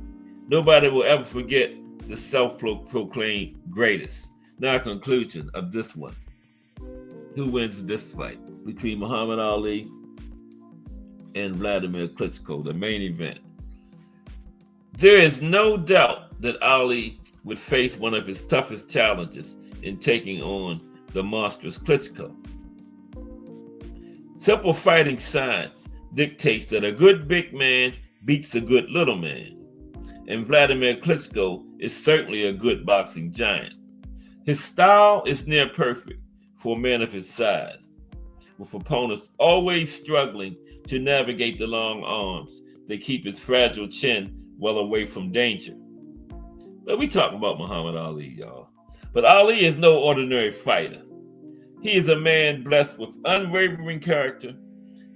nobody will ever forget the self-proclaimed greatest. Now, a conclusion of this one. Who wins this fight between Muhammad Ali and Vladimir Klitschko, the main event? There is no doubt that Ali would face one of his toughest challenges in taking on the monstrous Klitschko. Simple fighting science dictates that a good big man beats a good little man, and Vladimir Klitschko is certainly a good boxing giant. His style is near perfect for a man of his size, with opponents always struggling to navigate the long arms that keep his fragile chin well away from danger. But we talk about Muhammad Ali, y'all. But Ali is no ordinary fighter. He is a man blessed with unwavering character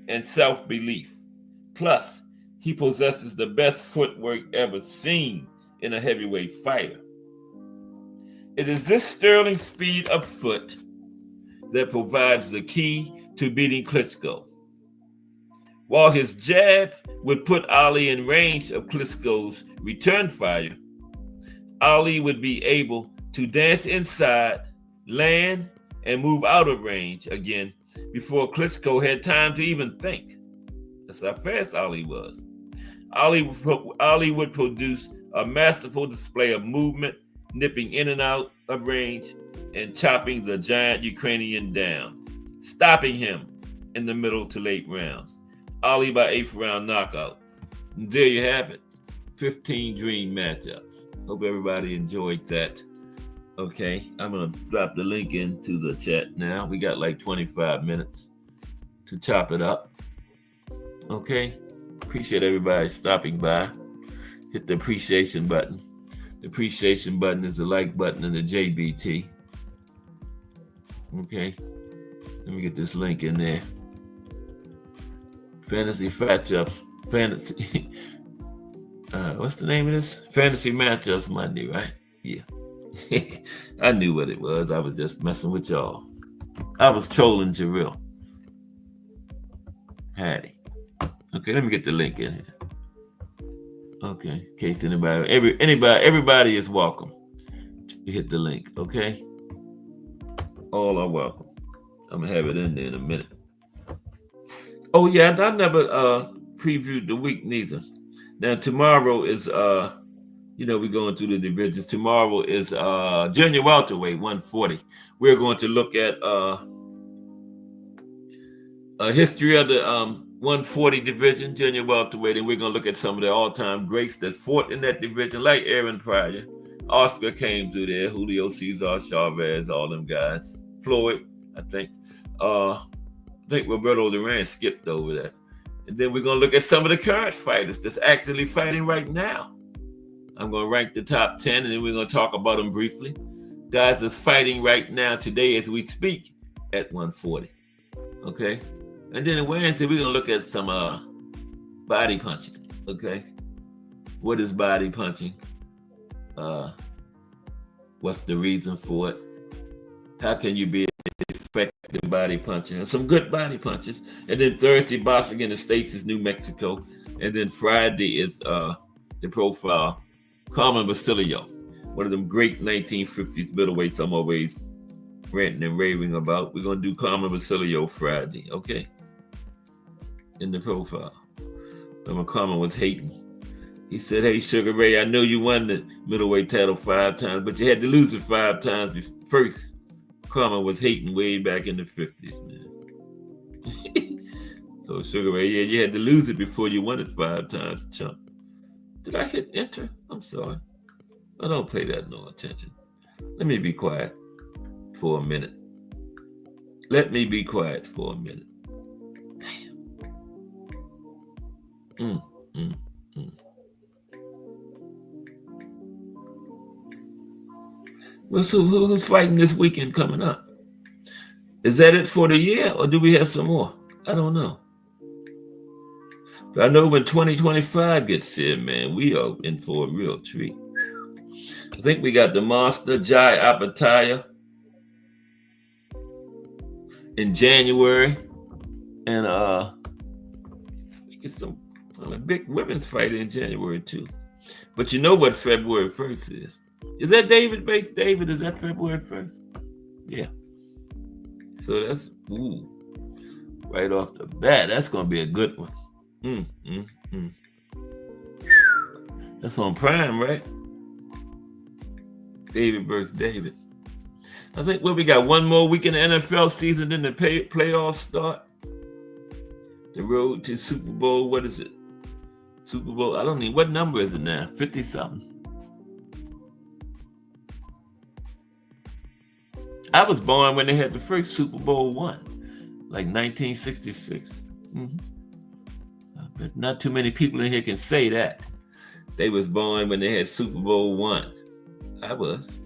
and self-belief. Plus, he possesses the best footwork ever seen in a heavyweight fighter. It is this sterling speed of foot that provides the key to beating Klitschko. While his jab would put Ali in range of Klitschko's return fire, Ali would be able to dance inside, land, and move out of range again before Klitschko had time to even think. That's how fast Ali was. Ali would produce a masterful display of movement, nipping in and out of range and chopping the giant Ukrainian down, stopping him in the middle to late rounds. Ali by 8th round knockout. And there you have it. 15 dream matchups. Hope everybody enjoyed that. Okay, I'm going to drop the link into the chat now. We got like 25 minutes to chop it up. Okay, appreciate everybody stopping by. Hit the appreciation button. The appreciation button is the like button in the JBT. Okay, let me get this link in there. Fantasy matchups, fantasy. What's the name of this? Fantasy Matchups Monday, right? Yeah. I knew what it was. I was just messing with y'all. I was trolling Jarrell. Hattie. Okay, let me get the link in here. Okay, in case everybody is welcome to hit the link. Okay, all are welcome. I'm gonna have it in there in a minute. Oh yeah, I never previewed the week neither. Now tomorrow is we're going through the divisions. Tomorrow is junior welterweight 140. We're going to look at a history of the 140 division, junior welterweight, and we're going to look at some of the all-time greats that fought in that division, like Aaron Pryor. Oscar came through there, Julio Cesar Chavez, all them guys. Floyd, I think. Roberto Duran skipped over that. And then we're going to look at some of the current fighters that's actually fighting right now. I'm going to rank the top 10, and then we're going to talk about them briefly. Guys that's fighting right now today as we speak at 140. Okay? And then on Wednesday, we're going to look at some body punching. Okay? What is body punching? What's the reason for it? How can you be effective body puncher? And some good body punches. And then Thursday, boxing in the States is New Mexico. And then Friday is the profile, Carmen Basilio, one of them great 1950s middleweights I'm always ranting and raving about. We're going to do Carmen Basilio Friday, okay? In the profile. Remember, Carmen was hating. He said, hey, Sugar Ray, I know you won the middleweight title 5 times, but you had to lose it 5 times first. Carmen was hating way back in the 50s, man. So, Sugar Ray, yeah, you had to lose it before you won it 5 times, chump. Did I hit enter? I'm sorry. I don't pay that no attention. Let me be quiet for a minute. Let me be quiet for a minute. Damn. Well, so who's fighting this weekend coming up? Is that it for the year, or do we have some more? I don't know. But I know when 2025 gets here, man, we are in for a real treat. I think we got the monster, Jai Apataya, in January. And we get some big women's fight in January, too. But you know what February 1st is. Is that David Bates? David, is that February 1st? Yeah. So that's, right off the bat, that's going to be a good one. That's on Prime, right? David versus David. I think we got one more week in the NFL season, then the playoffs start. The road to Super Bowl, what is it? Super Bowl, I don't know, what number is it now? 50-something. I was born when they had the first Super Bowl one, like 1966. But not too many people in here can say that. They was born when they had Super Bowl one. I was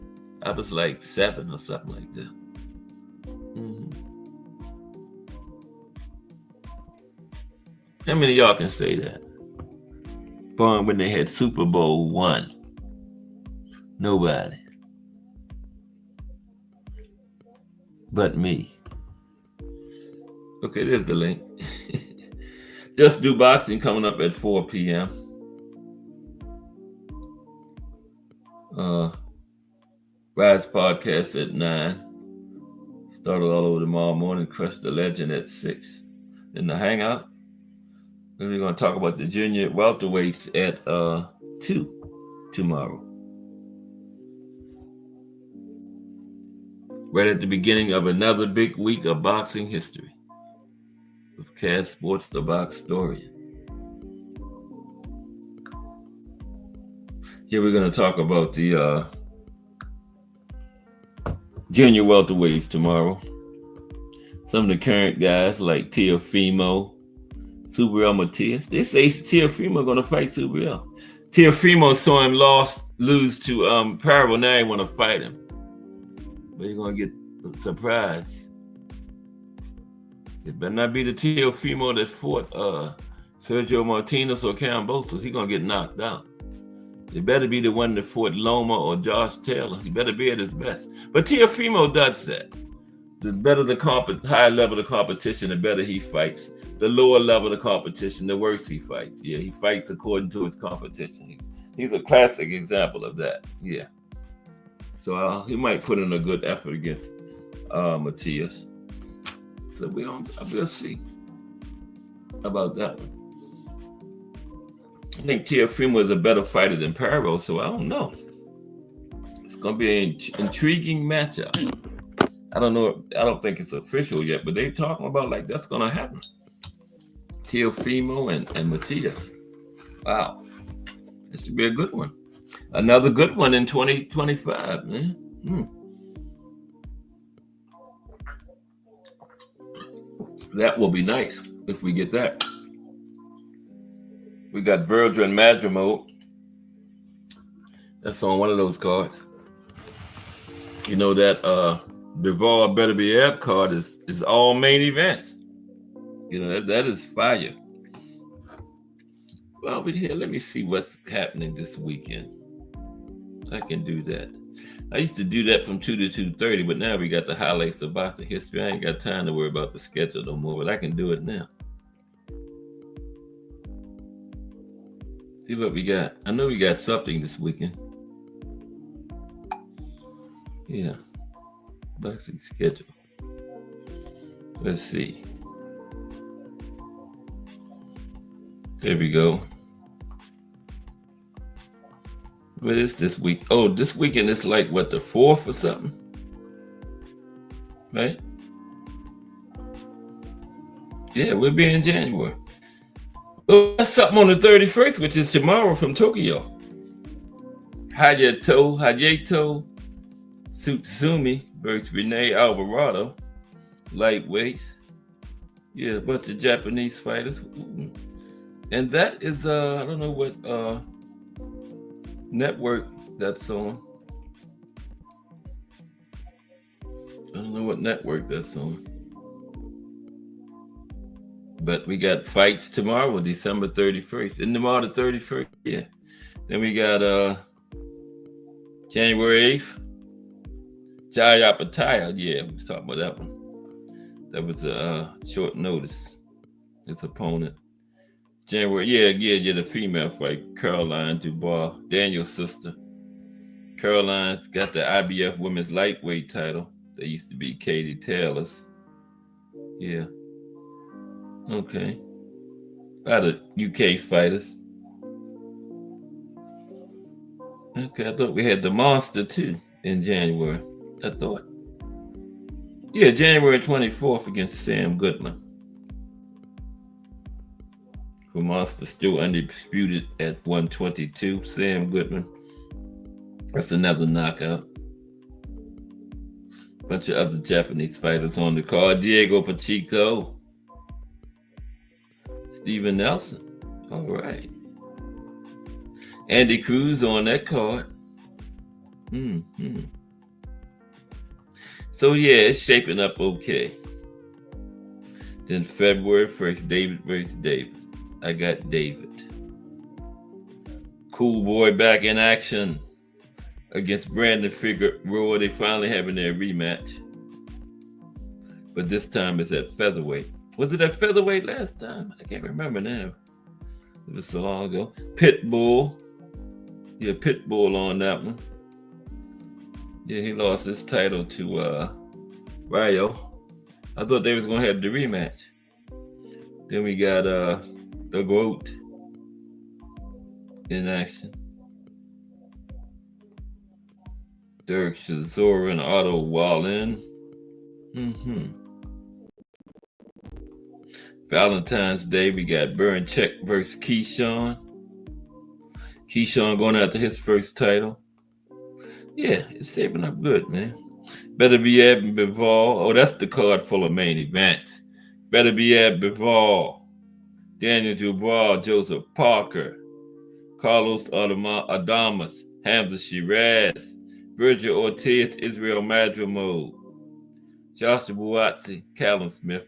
like 7 or something like that. How many of y'all can say that? Born when they had Super Bowl one. Nobody. But me. Okay, there's the link. Just Do Boxing coming up at 4 p.m. Rise Podcast at 9. Started all over tomorrow morning. Crush the Legend at 6. In the Hangout, we're going to talk about the junior welterweights at 2 tomorrow. Right at the beginning of another big week of boxing history. With Cass Sports, the Box Story. Here we're going to talk about the junior welterweights tomorrow. Some of the current guys like Teofimo, Subriel Matias. They say Teofimo going to fight Subriel. Teofimo saw him lose to Parable. Now he want to fight him. But he's going to get surprised. It better not be the Teofimo that fought Sergio Martinez or Cambosos. He's going to get knocked out. It better be the one that fought Loma or Josh Taylor. He better be at his best. But Teofimo does that. The better the higher level of competition, the better he fights. The lower level of competition, the worse he fights. Yeah, he fights according to his competition. He's a classic example of that. Yeah. So he might put in a good effort against Matias. So we'll see about that one. I think Teofimo is a better fighter than Parvo, so I don't know. It's going to be an intriguing matchup. I don't know. I don't think it's official yet, but they're talking about like that's going to happen. Teofimo and Matias. Wow. This should be a good one. Another good one in 2025, man. That will be nice if we get that. We got Virgil and Madrimo. That's on one of those cards. You know that Bivol Better Be Ab card is all main events. You know, that is fire. Well, here, let me see what's happening this weekend. I can do that. I used to do that from 2 to 2:30, but now we got the highlights of boxing history. I ain't got time to worry about the schedule no more, but I can do it now. See what we got. I know we got something this weekend. Yeah. Boxing schedule. Let's see. There we go. What is this week? Oh, this weekend is like what, the 4th or something? Right? Yeah, we'll be in January. Oh, that's something on the 31st, which is tomorrow from Tokyo. Hayato Tsutsumi versus Renee Alvarado. Lightweights. Yeah, a bunch of Japanese fighters. Ooh. And that is, I don't know what network that's on. I don't know what network that's on. But we got fights tomorrow, December 31st. Isn't tomorrow the 31st? Yeah. Then we got January 8th. Jaya Pataya. Yeah, we was talking about that one. That was a short notice. His opponent. January, yeah, the female fight, Caroline Dubois, Daniel's sister. Caroline's got the IBF women's lightweight title. They used to be Katie Taylor's. Yeah. Okay. A lot of UK fighters. Okay, I thought we had the Monster too in January. I thought. Yeah, January 24th against Sam Goodman. The Monster still undisputed at 122. Sam Goodman. That's another knockout. Bunch of other Japanese fighters on the card. Diego Pacheco. Steven Nelson. All right. Andy Cruz on that card. So yeah, it's shaping up okay. Then February 1st, David versus David. I got David. Cool Boy back in action against Brandon Figueroa. They finally having their rematch. But this time it's at featherweight. Was it at featherweight last time? I can't remember now. It was so long ago. Pitbull. Yeah, Pitbull on that one. Yeah, he lost his title to Rayo. I thought they was going to have the rematch. Then we got the GOAT in action. Derek Chisora and Otto Wallin. Valentine's Day, we got Bernchek versus Keyshawn. Keyshawn going after his first title. Yeah, it's shaping up good, man. Better Be Ab and Bivol. Oh, that's the card full of main events. Better Be Ab Bivol. Daniel Dubois, Joseph Parker. Carlos Adamas, Hamza Shiraz. Virgil Ortiz, Israel Madrimo. Joshua Buatsi, Callum Smith.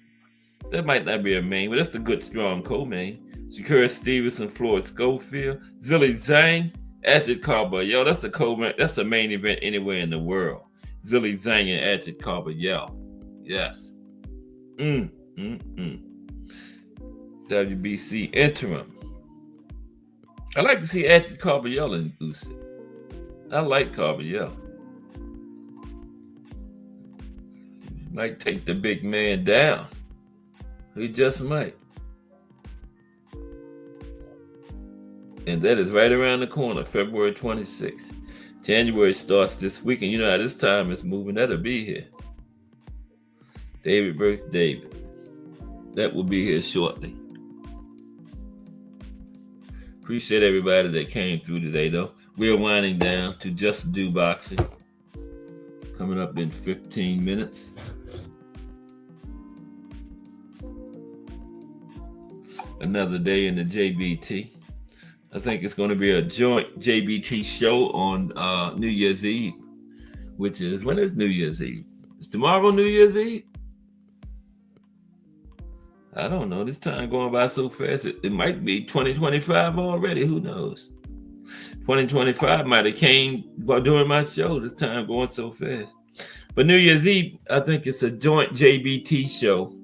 That might not be a main, but that's a good, strong co-main. Shakur Stevenson, Floyd Schofield. Zilly Zhang, Ajit Carver, yo, that's a co-main, that's a main event anywhere in the world. Zilly Zhang and Ajit Carver, yo. Yes. Mm, mm, mm. WBC interim. I like to see Ajit Carver and Usyk. I like Carver. Might take the big man down. He just might. And that is right around the corner, February 26th. January starts this weekend. You know how this time is moving. That'll be here. David versus David. That will be here shortly. Appreciate everybody that came through today, though. We're winding down to Just Do Boxing. Coming up in 15 minutes. Another day in the JBT. I think it's going to be a joint JBT show on New Year's Eve, which is, when is New Year's Eve? Is tomorrow New Year's Eve? I don't know. This time going by so fast. It might be 2025 already. Who knows? 2025 might have came during my show. This time going so fast. But New Year's Eve, I think it's a joint JBT show.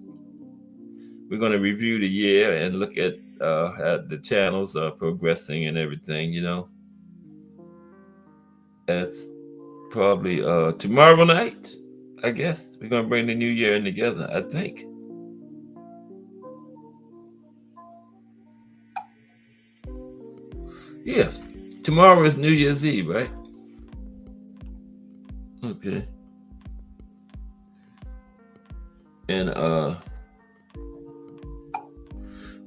We're going to review the year and look at how the channels are progressing and everything, you know. That's probably tomorrow night, I guess. We're going to bring the new year in together, I think. Yeah, tomorrow is New Year's Eve, right? Okay. And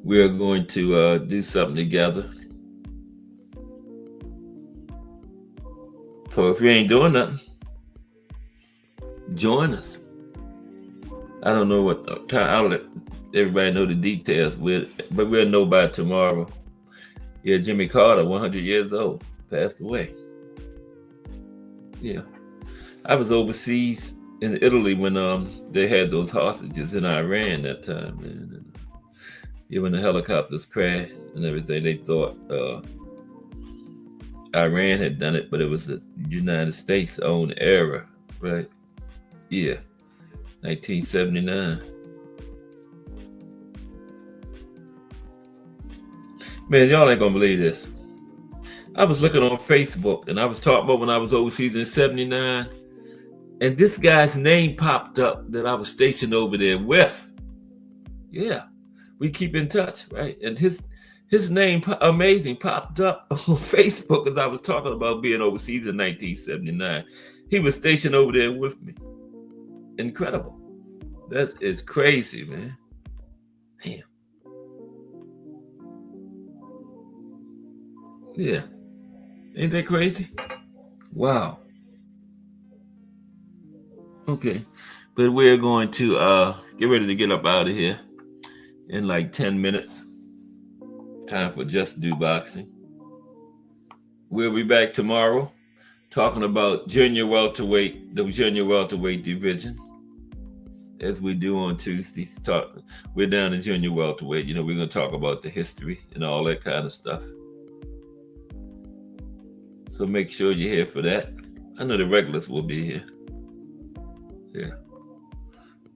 we're going to do something together. So if you ain't doing nothing, join us. I don't know what time. I'll let everybody know the details, but we'll know by tomorrow. Yeah, Jimmy Carter, 100 years old, passed away. Yeah. I was overseas in Italy when they had those hostages in Iran that time. And, when the helicopters crashed and everything, they thought Iran had done it, but it was the United States' own error, right? Yeah, 1979. Man, y'all ain't gonna believe this. I was looking on Facebook and I was talking about when I was overseas in 79, and this guy's name popped up that I was stationed over there with. Yeah, we keep in touch, right? And his name, amazing, popped up on Facebook as I was talking about being overseas in 1979. He was stationed over there with me. Incredible. That is crazy, man. Damn. Yeah. Ain't that crazy? Wow. Okay. But we're going to get ready to get up out of here in like 10 minutes. Time for Just Do Boxing. We'll be back tomorrow talking about the junior welterweight division, as we do on Tuesdays. We're down to junior welterweight. We're going to talk about the history and all that kind of stuff. So make sure you're here for that. I know the regulars will be here. Yeah.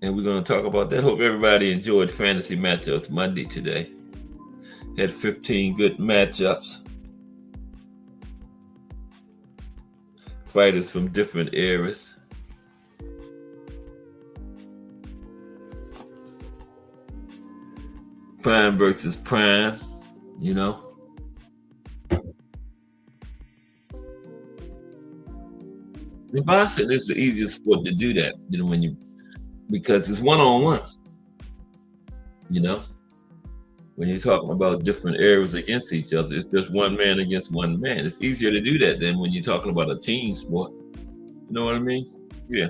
And we're going to talk about that. Hope everybody enjoyed Fantasy Matchups Monday today. Had 15 good matchups. Fighters from different eras. Prime versus prime, In boxing, it's the easiest sport to do that, because it's one-on-one. When you're talking about different eras against each other, it's just one man against one man. It's easier to do that than when you're talking about a team sport. You know what I mean? Yeah.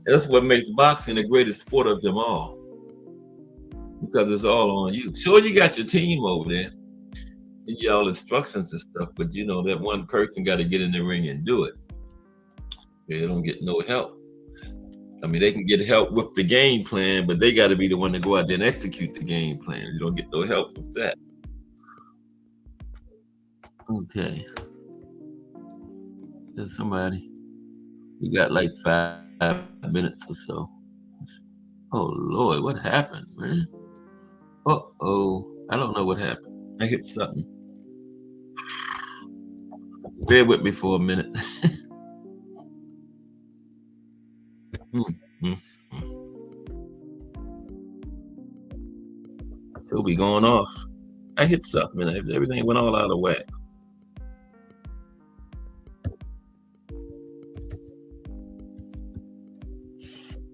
And that's what makes boxing the greatest sport of them all, because it's all on you. Sure, you got your team over there and y'all instructions and stuff, but that one person got to get in the ring and do it. They don't get no help. I mean, they can get help with the game plan, but they got to be the one to go out there and execute the game plan. You don't get no help with that. Okay. There's somebody. We got like 5 minutes or so. Oh Lord, what happened, man? Uh-oh. I don't know what happened. I hit something. Bear with me for a minute. It'll be going off. I hit something and everything went all out of whack.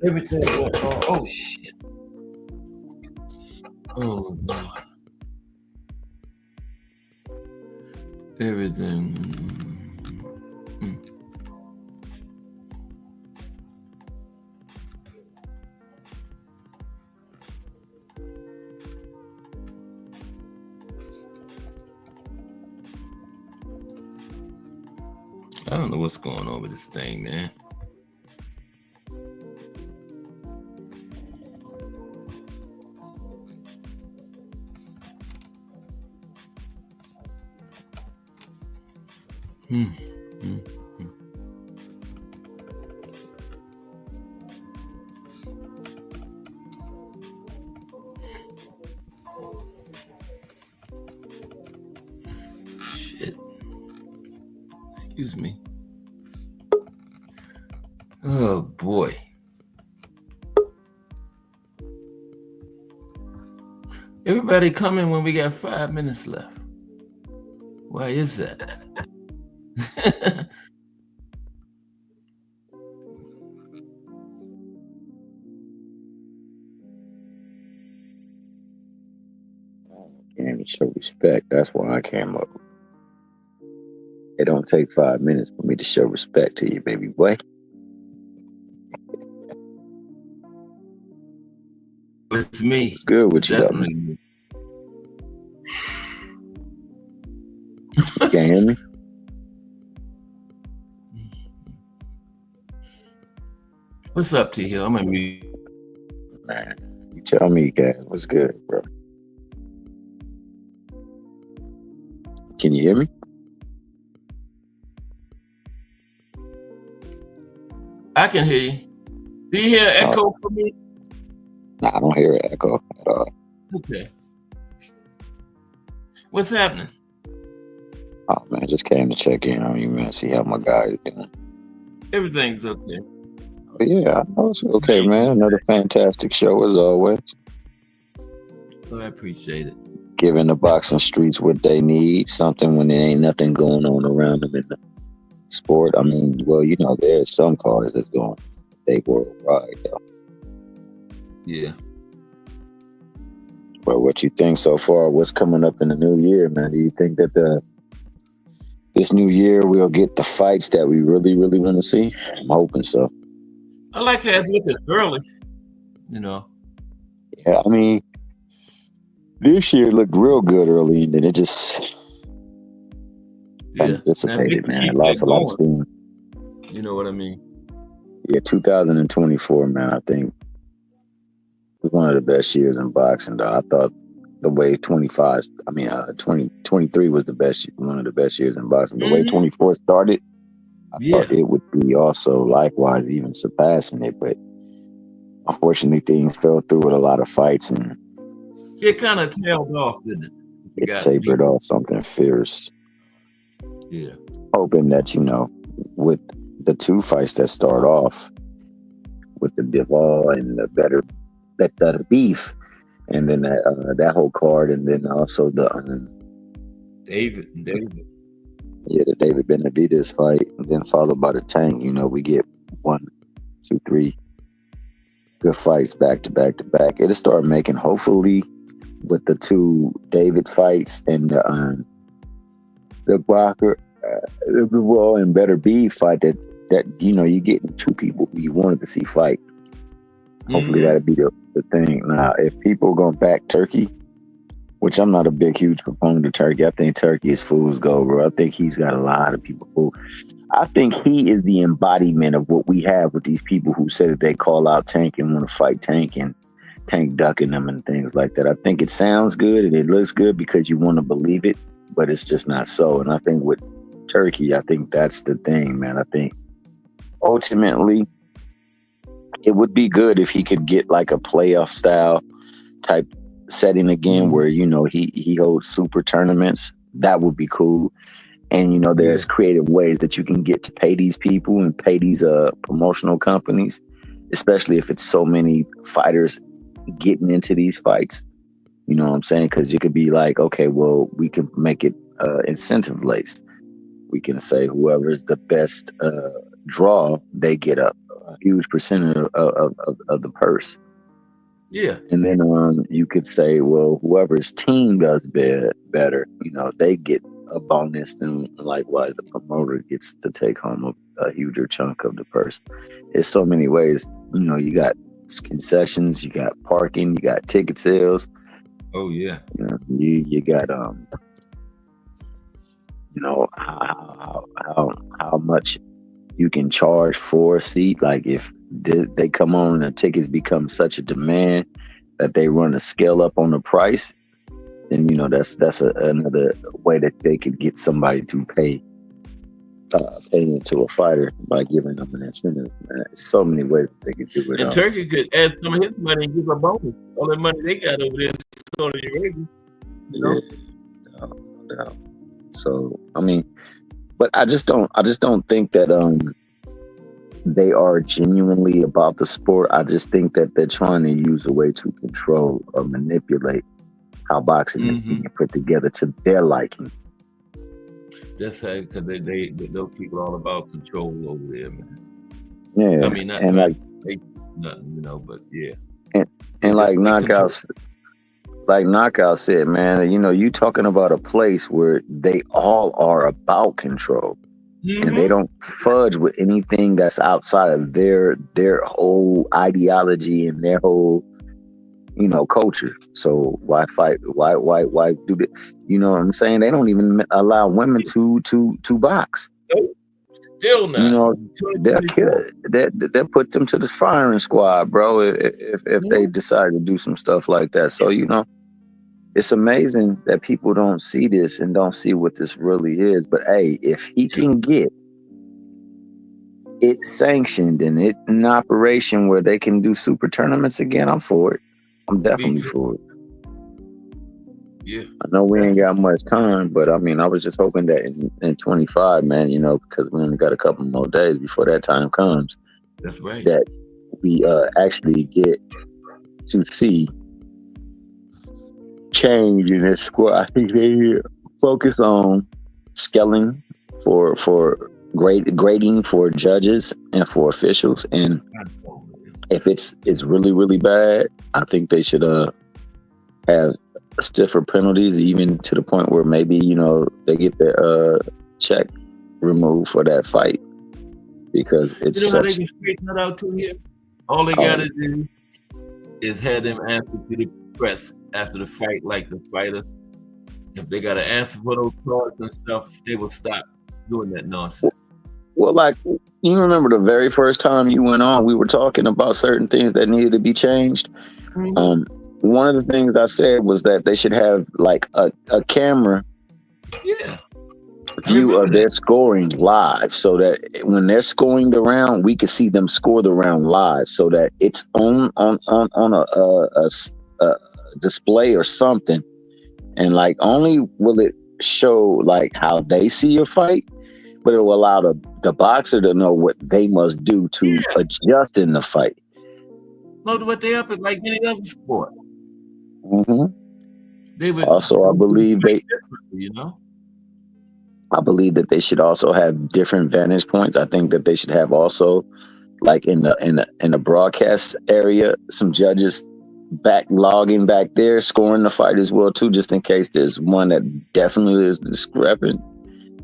Everything went off. Oh shit. Oh no. Everything. I don't know what's going on with this thing, man. Shit. Excuse me. Oh boy. Everybody coming when we got 5 minutes left. Why is that? And show respect. That's why I came up. It don't take 5 minutes for me to show respect to you, baby boy. It's me. It's good with you, though. Definitely. You can't hear me? What's up, T Hill? I'm gonna mute. Man, you tell me, guys. What's good, bro? Can you hear me? I can hear you. Do you hear echo from me? Nah, I don't hear an echo at all. Okay. What's happening? Oh man, just came to check in on you, man. See how my guy is doing. Everything's okay. But yeah, I know it's okay, man. Another fantastic show as always. Oh, I appreciate it. Giving the boxing streets what they need, something when there ain't nothing going on around them in the sport. I mean, well, you know, there's some cars that's going stay worldwide, though. Yeah. But what you think so far? What's coming up in the new year, man? Do you think that this new year we'll get the fights that we really, really want to see? I'm hoping so. I like how it's looking early, you know. Yeah, I mean, this year looked real good early, and then it just kind of dissipated, man. It lost a lot of steam. You know what I mean? Yeah, 2024, man, I think was one of the best years in boxing, though. I thought the way 2023 was one of the best years in boxing. The way 24 started, I thought it would be also likewise even surpassing it, but unfortunately things fell through with a lot of fights and it kind of tailed off, didn't it? It tapered off something fierce. Yeah. Hoping that, you know, with the two fights that start off with the Bivol and the better beef, and then that whole card, and then also the David. Yeah, the David Benavidez fight, and then followed by the Tank. You know, we get 1, 2, 3 good fights back to back to back. It'll start making, hopefully, with the two David fights and the Walker, the Bivol and Better Beef fight that you know, you getting two people who you wanted to see fight. Hopefully that'll be the thing. Now, if people going back Turkey, which I'm not a big, huge proponent of Turkey. I think Turkey is fool's gold, bro. I think he's got a lot of people fooled. I think he is the embodiment of what we have with these people who say that they call out Tank and want to fight Tank and Tank ducking them and things like that. I think it sounds good and it looks good because you want to believe it, but it's just not so. And I think what Turkey. I think that's the thing, man. I think ultimately it would be good if he could get like a playoff style type setting again, where he holds super tournaments. That would be cool. And there's creative ways that you can get to pay these people and pay these promotional companies, especially if it's so many fighters getting into these fights. You know what I'm saying? Because you could be like, okay, well, we can make it incentive laced. We can say whoever's the best draw, they get a huge percentage of the purse. Yeah. And then you could say, well, whoever's team does better, they get a bonus, and likewise the promoter gets to take home a huger chunk of the purse. There's so many ways. You got concessions, you got parking, you got ticket sales. Oh yeah. You got how much you can charge for a seat. Like if they come on and the tickets become such a demand that they run a scale up on the price, then that's another way that they could get somebody to pay into a fighter by giving them an incentive. Man, so many ways that they could do it. And Turkey could add some of his money and give a bonus. All the money they got over there in Saudi Arabia. No doubt. So but I just don't think that they are genuinely about the sport. I just think that they're trying to use a way to control or manipulate how boxing is being put together to their liking. That's how, because those people are all about control over there, man. Yeah, I mean, not and trying to make nothing, but yeah. And like Knockout said, man, you talking about a place where they all are about control. And they don't fudge with anything that's outside of their whole ideology and their whole culture. So why fight? Why do that? You know what I'm saying? They don't even allow women to box. Still not. They'll put them to the firing squad, bro, if they decide to do some stuff like that. So it's amazing that people don't see this and don't see what this really is. But hey, if he can get it sanctioned and it in operation where they can do super tournaments again, I'm for it. I'm definitely for it. Yeah. I know we ain't got much time, but I was just hoping that in 25, man, because we only got a couple more days before that time comes. That's right. That we actually get to see change in this squad. I think they focus on scaling for grading for judges and for officials, and if it's really, really bad, I think they should have stiffer penalties, even to the point where maybe they get their check removed for that fight, because it's how they can straighten that out too here. All they gotta do is have them answer to the press after the fight, like the fighter. If they got to answer for those cards and stuff, they will stop doing that nonsense. Well, like, you remember the very first time you went on, we were talking about certain things that needed to be changed. One of the things I said was that they should have like a camera view of their scoring live, so that when they're scoring the round, we can see them score the round live, so that it's on a display or something, and like only will it show like how they see a fight, but it will allow the boxer to know what they must do to adjust in the fight. Load what they up at like any other sport. They would also, I believe I believe that they should also have different vantage points. I think that they should have also, like in the broadcast area, some judges logging back there, scoring the fight as well too, just in case there's one that definitely is discrepant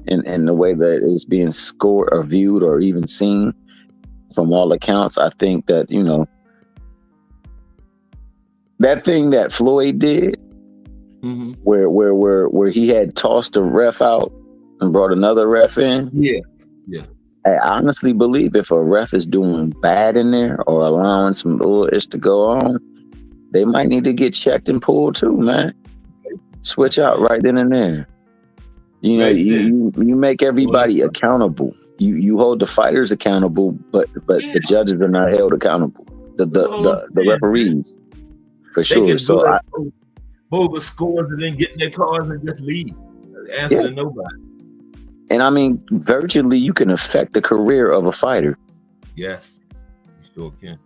in the way that it's being scored or viewed or even seen from all accounts. I think that, that thing that Floyd did, where he had tossed the ref out and brought another ref in. I honestly believe if a ref is doing bad in there or allowing some bullshit to go on, they might need to get checked and pulled too, man. Switch out right then and there. You know, right there. you make everybody Well, accountable. You hold the fighters accountable, but yeah, the judges are not held accountable. The that's the all I'm the, the saying, man. referees for They sure. can do So that bogus scores and then get in their cars and just leave, answer yeah, to nobody. and I mean, virtually you can affect the career of a fighter. Yes, you sure can.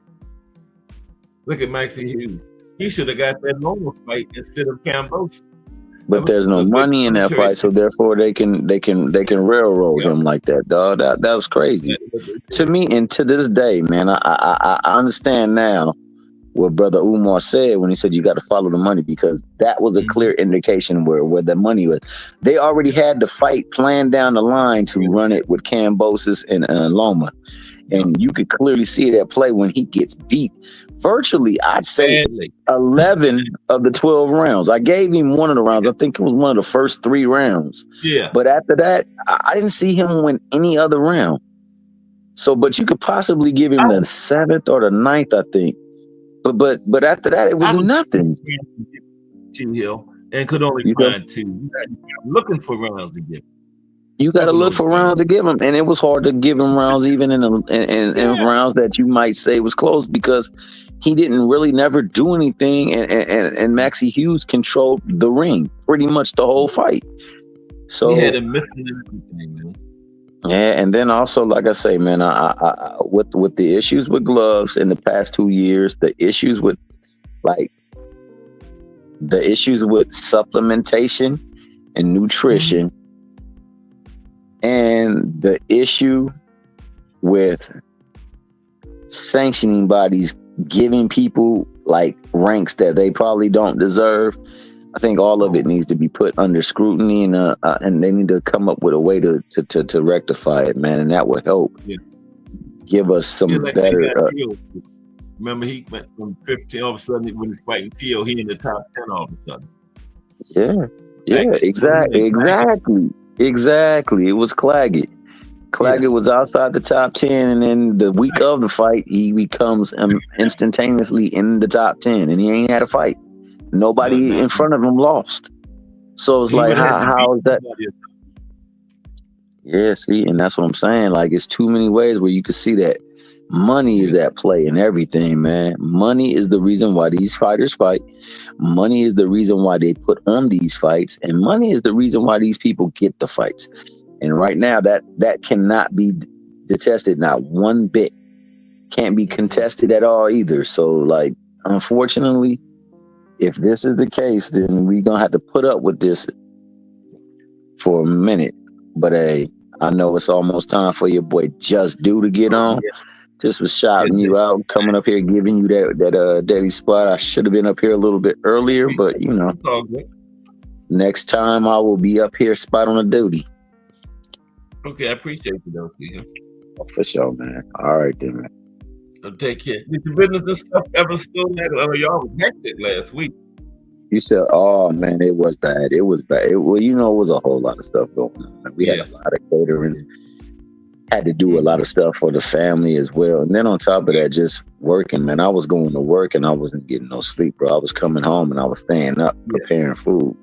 Look at Maxie Hughes. He should have got that normal fight instead of Cambodia. That But was there's no a good money in that military fight, so therefore they can railroad yeah. him like that, dog. That was crazy That's what they to did. me. And to this day, man, I understand now what Brother Umar said when he said you got to follow the money, because that was a clear Mhm. indication where the money was. They already had the fight planned down the line to Really run did. it with Cambosis and Loma, Yeah. and you could clearly see that play when he gets beat. Virtually, I'd say Badly. 11 of the 12 rounds. I gave him one of the rounds. I think it was one of the first 3 rounds. Yeah. But after that, I didn't see him win any other round. So, but you could possibly give him I the was, 7th or the 9th, I think. But after that, it I was was nothing. T Hill and could only You know, find 2. Looking for rounds to give. you got I to could look only for find rounds to give him, and it was hard to give him rounds even in yeah. rounds that you might say was close, because he didn't really never do anything, and Maxie Hughes controlled the ring pretty much the whole fight. He had So him missing everything, man. yeah, and then also, like I say, man, I with the issues with gloves in the past 2 years, the issues with like the issues with supplementation and nutrition, and the issue with sanctioning bodies giving people like ranks that they probably don't deserve. I think all of it needs to be put under scrutiny, and they need to come up with a way to rectify it, man, and that would help Yeah. give us Yeah, some like when he better. got killed. Remember, he went from 15. All of a sudden, when he's fighting Teal, he in the top 10 all of a sudden. Yeah, exactly. It was Claggett. Claggett was outside the top 10, and then the week of the fight, he becomes instantaneously in the top 10, and he ain't had a fight. Nobody in front of him lost. So it's He like, would have to how beat is that? somebody. Yeah, see, and that's what I'm saying. Like, it's too many ways where you can see that money is at play in everything, man. Money is the reason why these fighters fight. Money is the reason why they put on these fights, and money is the reason why these people get the fights. And right now, that cannot be detested, not one bit. Can't be contested at all either. So, like, unfortunately, if this is the case, then we're gonna have to put up with this for a minute. But hey, I know it's almost time for your boy Just Do to get on. Just was shouting you out, coming up here, giving you that daily spot. I should have been up here a little bit earlier, but you know, It's all good. next time I will be up here, spot on the duty. Okay, I appreciate you, though, Theo. For sure, man. All right, then, man. So take care. Did your business and stuff ever still that? Oh, y'all was hectic last week. You said, oh man, it was bad. It was bad. Well, you know, it was a whole lot of stuff going on. We had a lot of catering. Had to do a lot of stuff for the family as well. And then on top of that, just working, man. I was going to work and I wasn't getting no sleep, bro. I was coming home and I was staying up preparing food.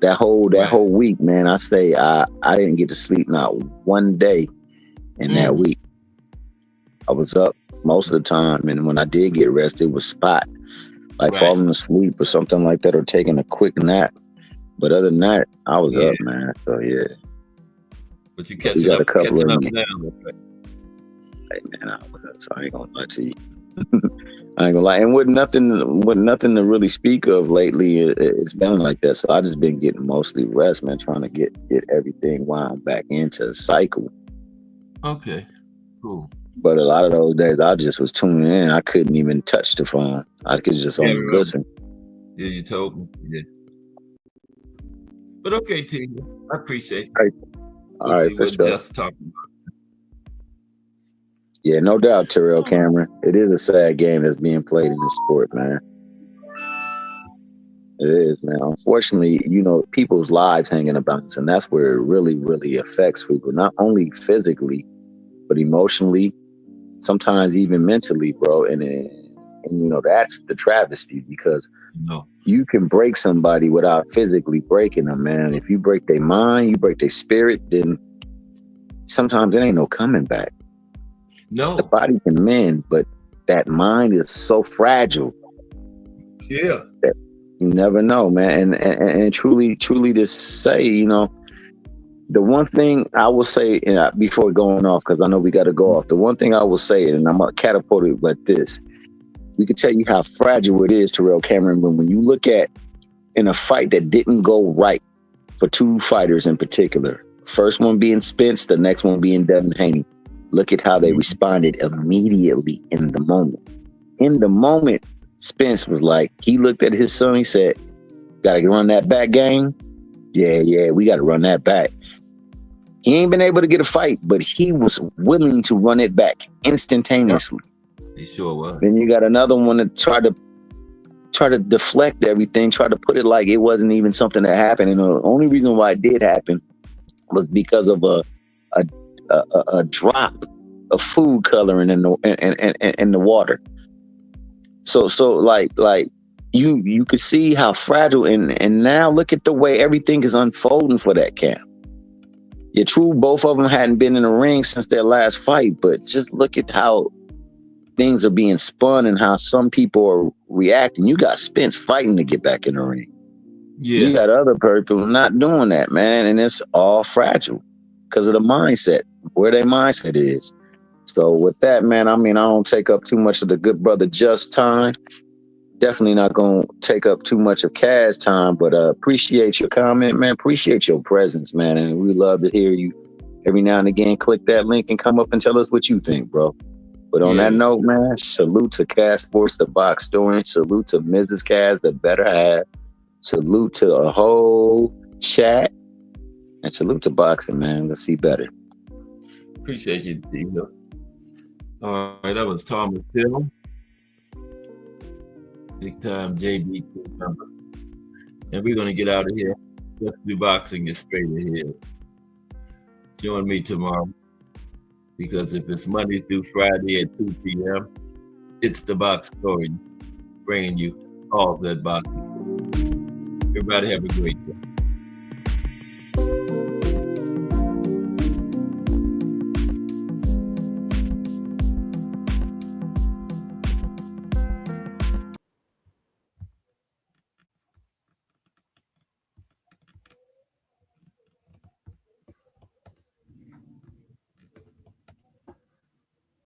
That whole week, man, I didn't get to sleep not one day in that week. I was up most of the time, and when I did get rest, it was spot, like falling asleep or something like that, or taking a quick nap. But other than that, I was up, man. So yeah. But you catching up now. Hey man, I was up, so I ain't gonna lie to you. I ain't gonna lie. And with nothing to really speak of lately, it's been like that. So I just been getting mostly rest, man, trying to get everything wound back into a cycle. Okay, cool. But a lot of those days, I just was tuning in. I couldn't even touch the phone. I could just only listen. Yeah, you told me. Yeah. But okay, T, I appreciate it. Right. All right, for sure. Just talking about. Yeah, no doubt, Terrell Cameron. It is a sad game that's being played in this sport, man. It is, man. Unfortunately, you know, people's lives hanging about, and that's where it really, really affects people. Not only physically, but emotionally, sometimes even mentally, bro. And And that's the travesty, because No. you can break somebody without physically breaking them, man. If you break their mind, you break their spirit, then sometimes it ain't no coming back. The No. body can mend, but that mind is so fragile. Yeah. That you never know, man. And truly to say, the one thing I will say, before going off, because I know we got to go off, the one thing I will say, and I'm going to catapult it like this. We can tell you how fragile it is, Terrell Cameron, when you look at in a fight that didn't go right for two fighters in particular, first one being Spence, the next one being Devin Haney. Look at how they responded immediately in the moment. In the moment, Spence was like, he looked at his son, he said, got to run that back game? Yeah, we got to run that back. He ain't been able to get a fight, but he was willing to run it back instantaneously. He sure was. Then you got another one that tried to deflect everything, try to put it like it wasn't even something that happened. And the only reason why it did happen was because of a drop of food coloring in the water. So like you could see how fragile, and now look at the way everything is unfolding for that camp. Yeah, true, both of them hadn't been in the ring since their last fight, but just look at how things are being spun and how some people are reacting. You got Spence fighting to get back in the ring. Yeah. You got other people not doing that, man, and it's all fragile because of the mindset, where their mindset is. So with that, man, I don't take up too much of the good brother Just time. Definitely not going to take up too much of Kaz time, but appreciate your comment, man. Appreciate your presence, man, and we love to hear you every now and again. Click that link and come up and tell us what you think, bro. But on that note, man, salute to Kaz Sports, the box story. Salute to Mrs. Kaz, the better half. Salute to a whole chat. And salute to boxing, man. Let's see better. Appreciate you, Dino. All right, that was Thomas Hill. Big time JB number. And we're going to get out of here. Let's do boxing is straight ahead. Join me tomorrow. Because if it's Monday through Friday at 2 p.m., it's the box story, bringing you all that boxing. Everybody have a great day.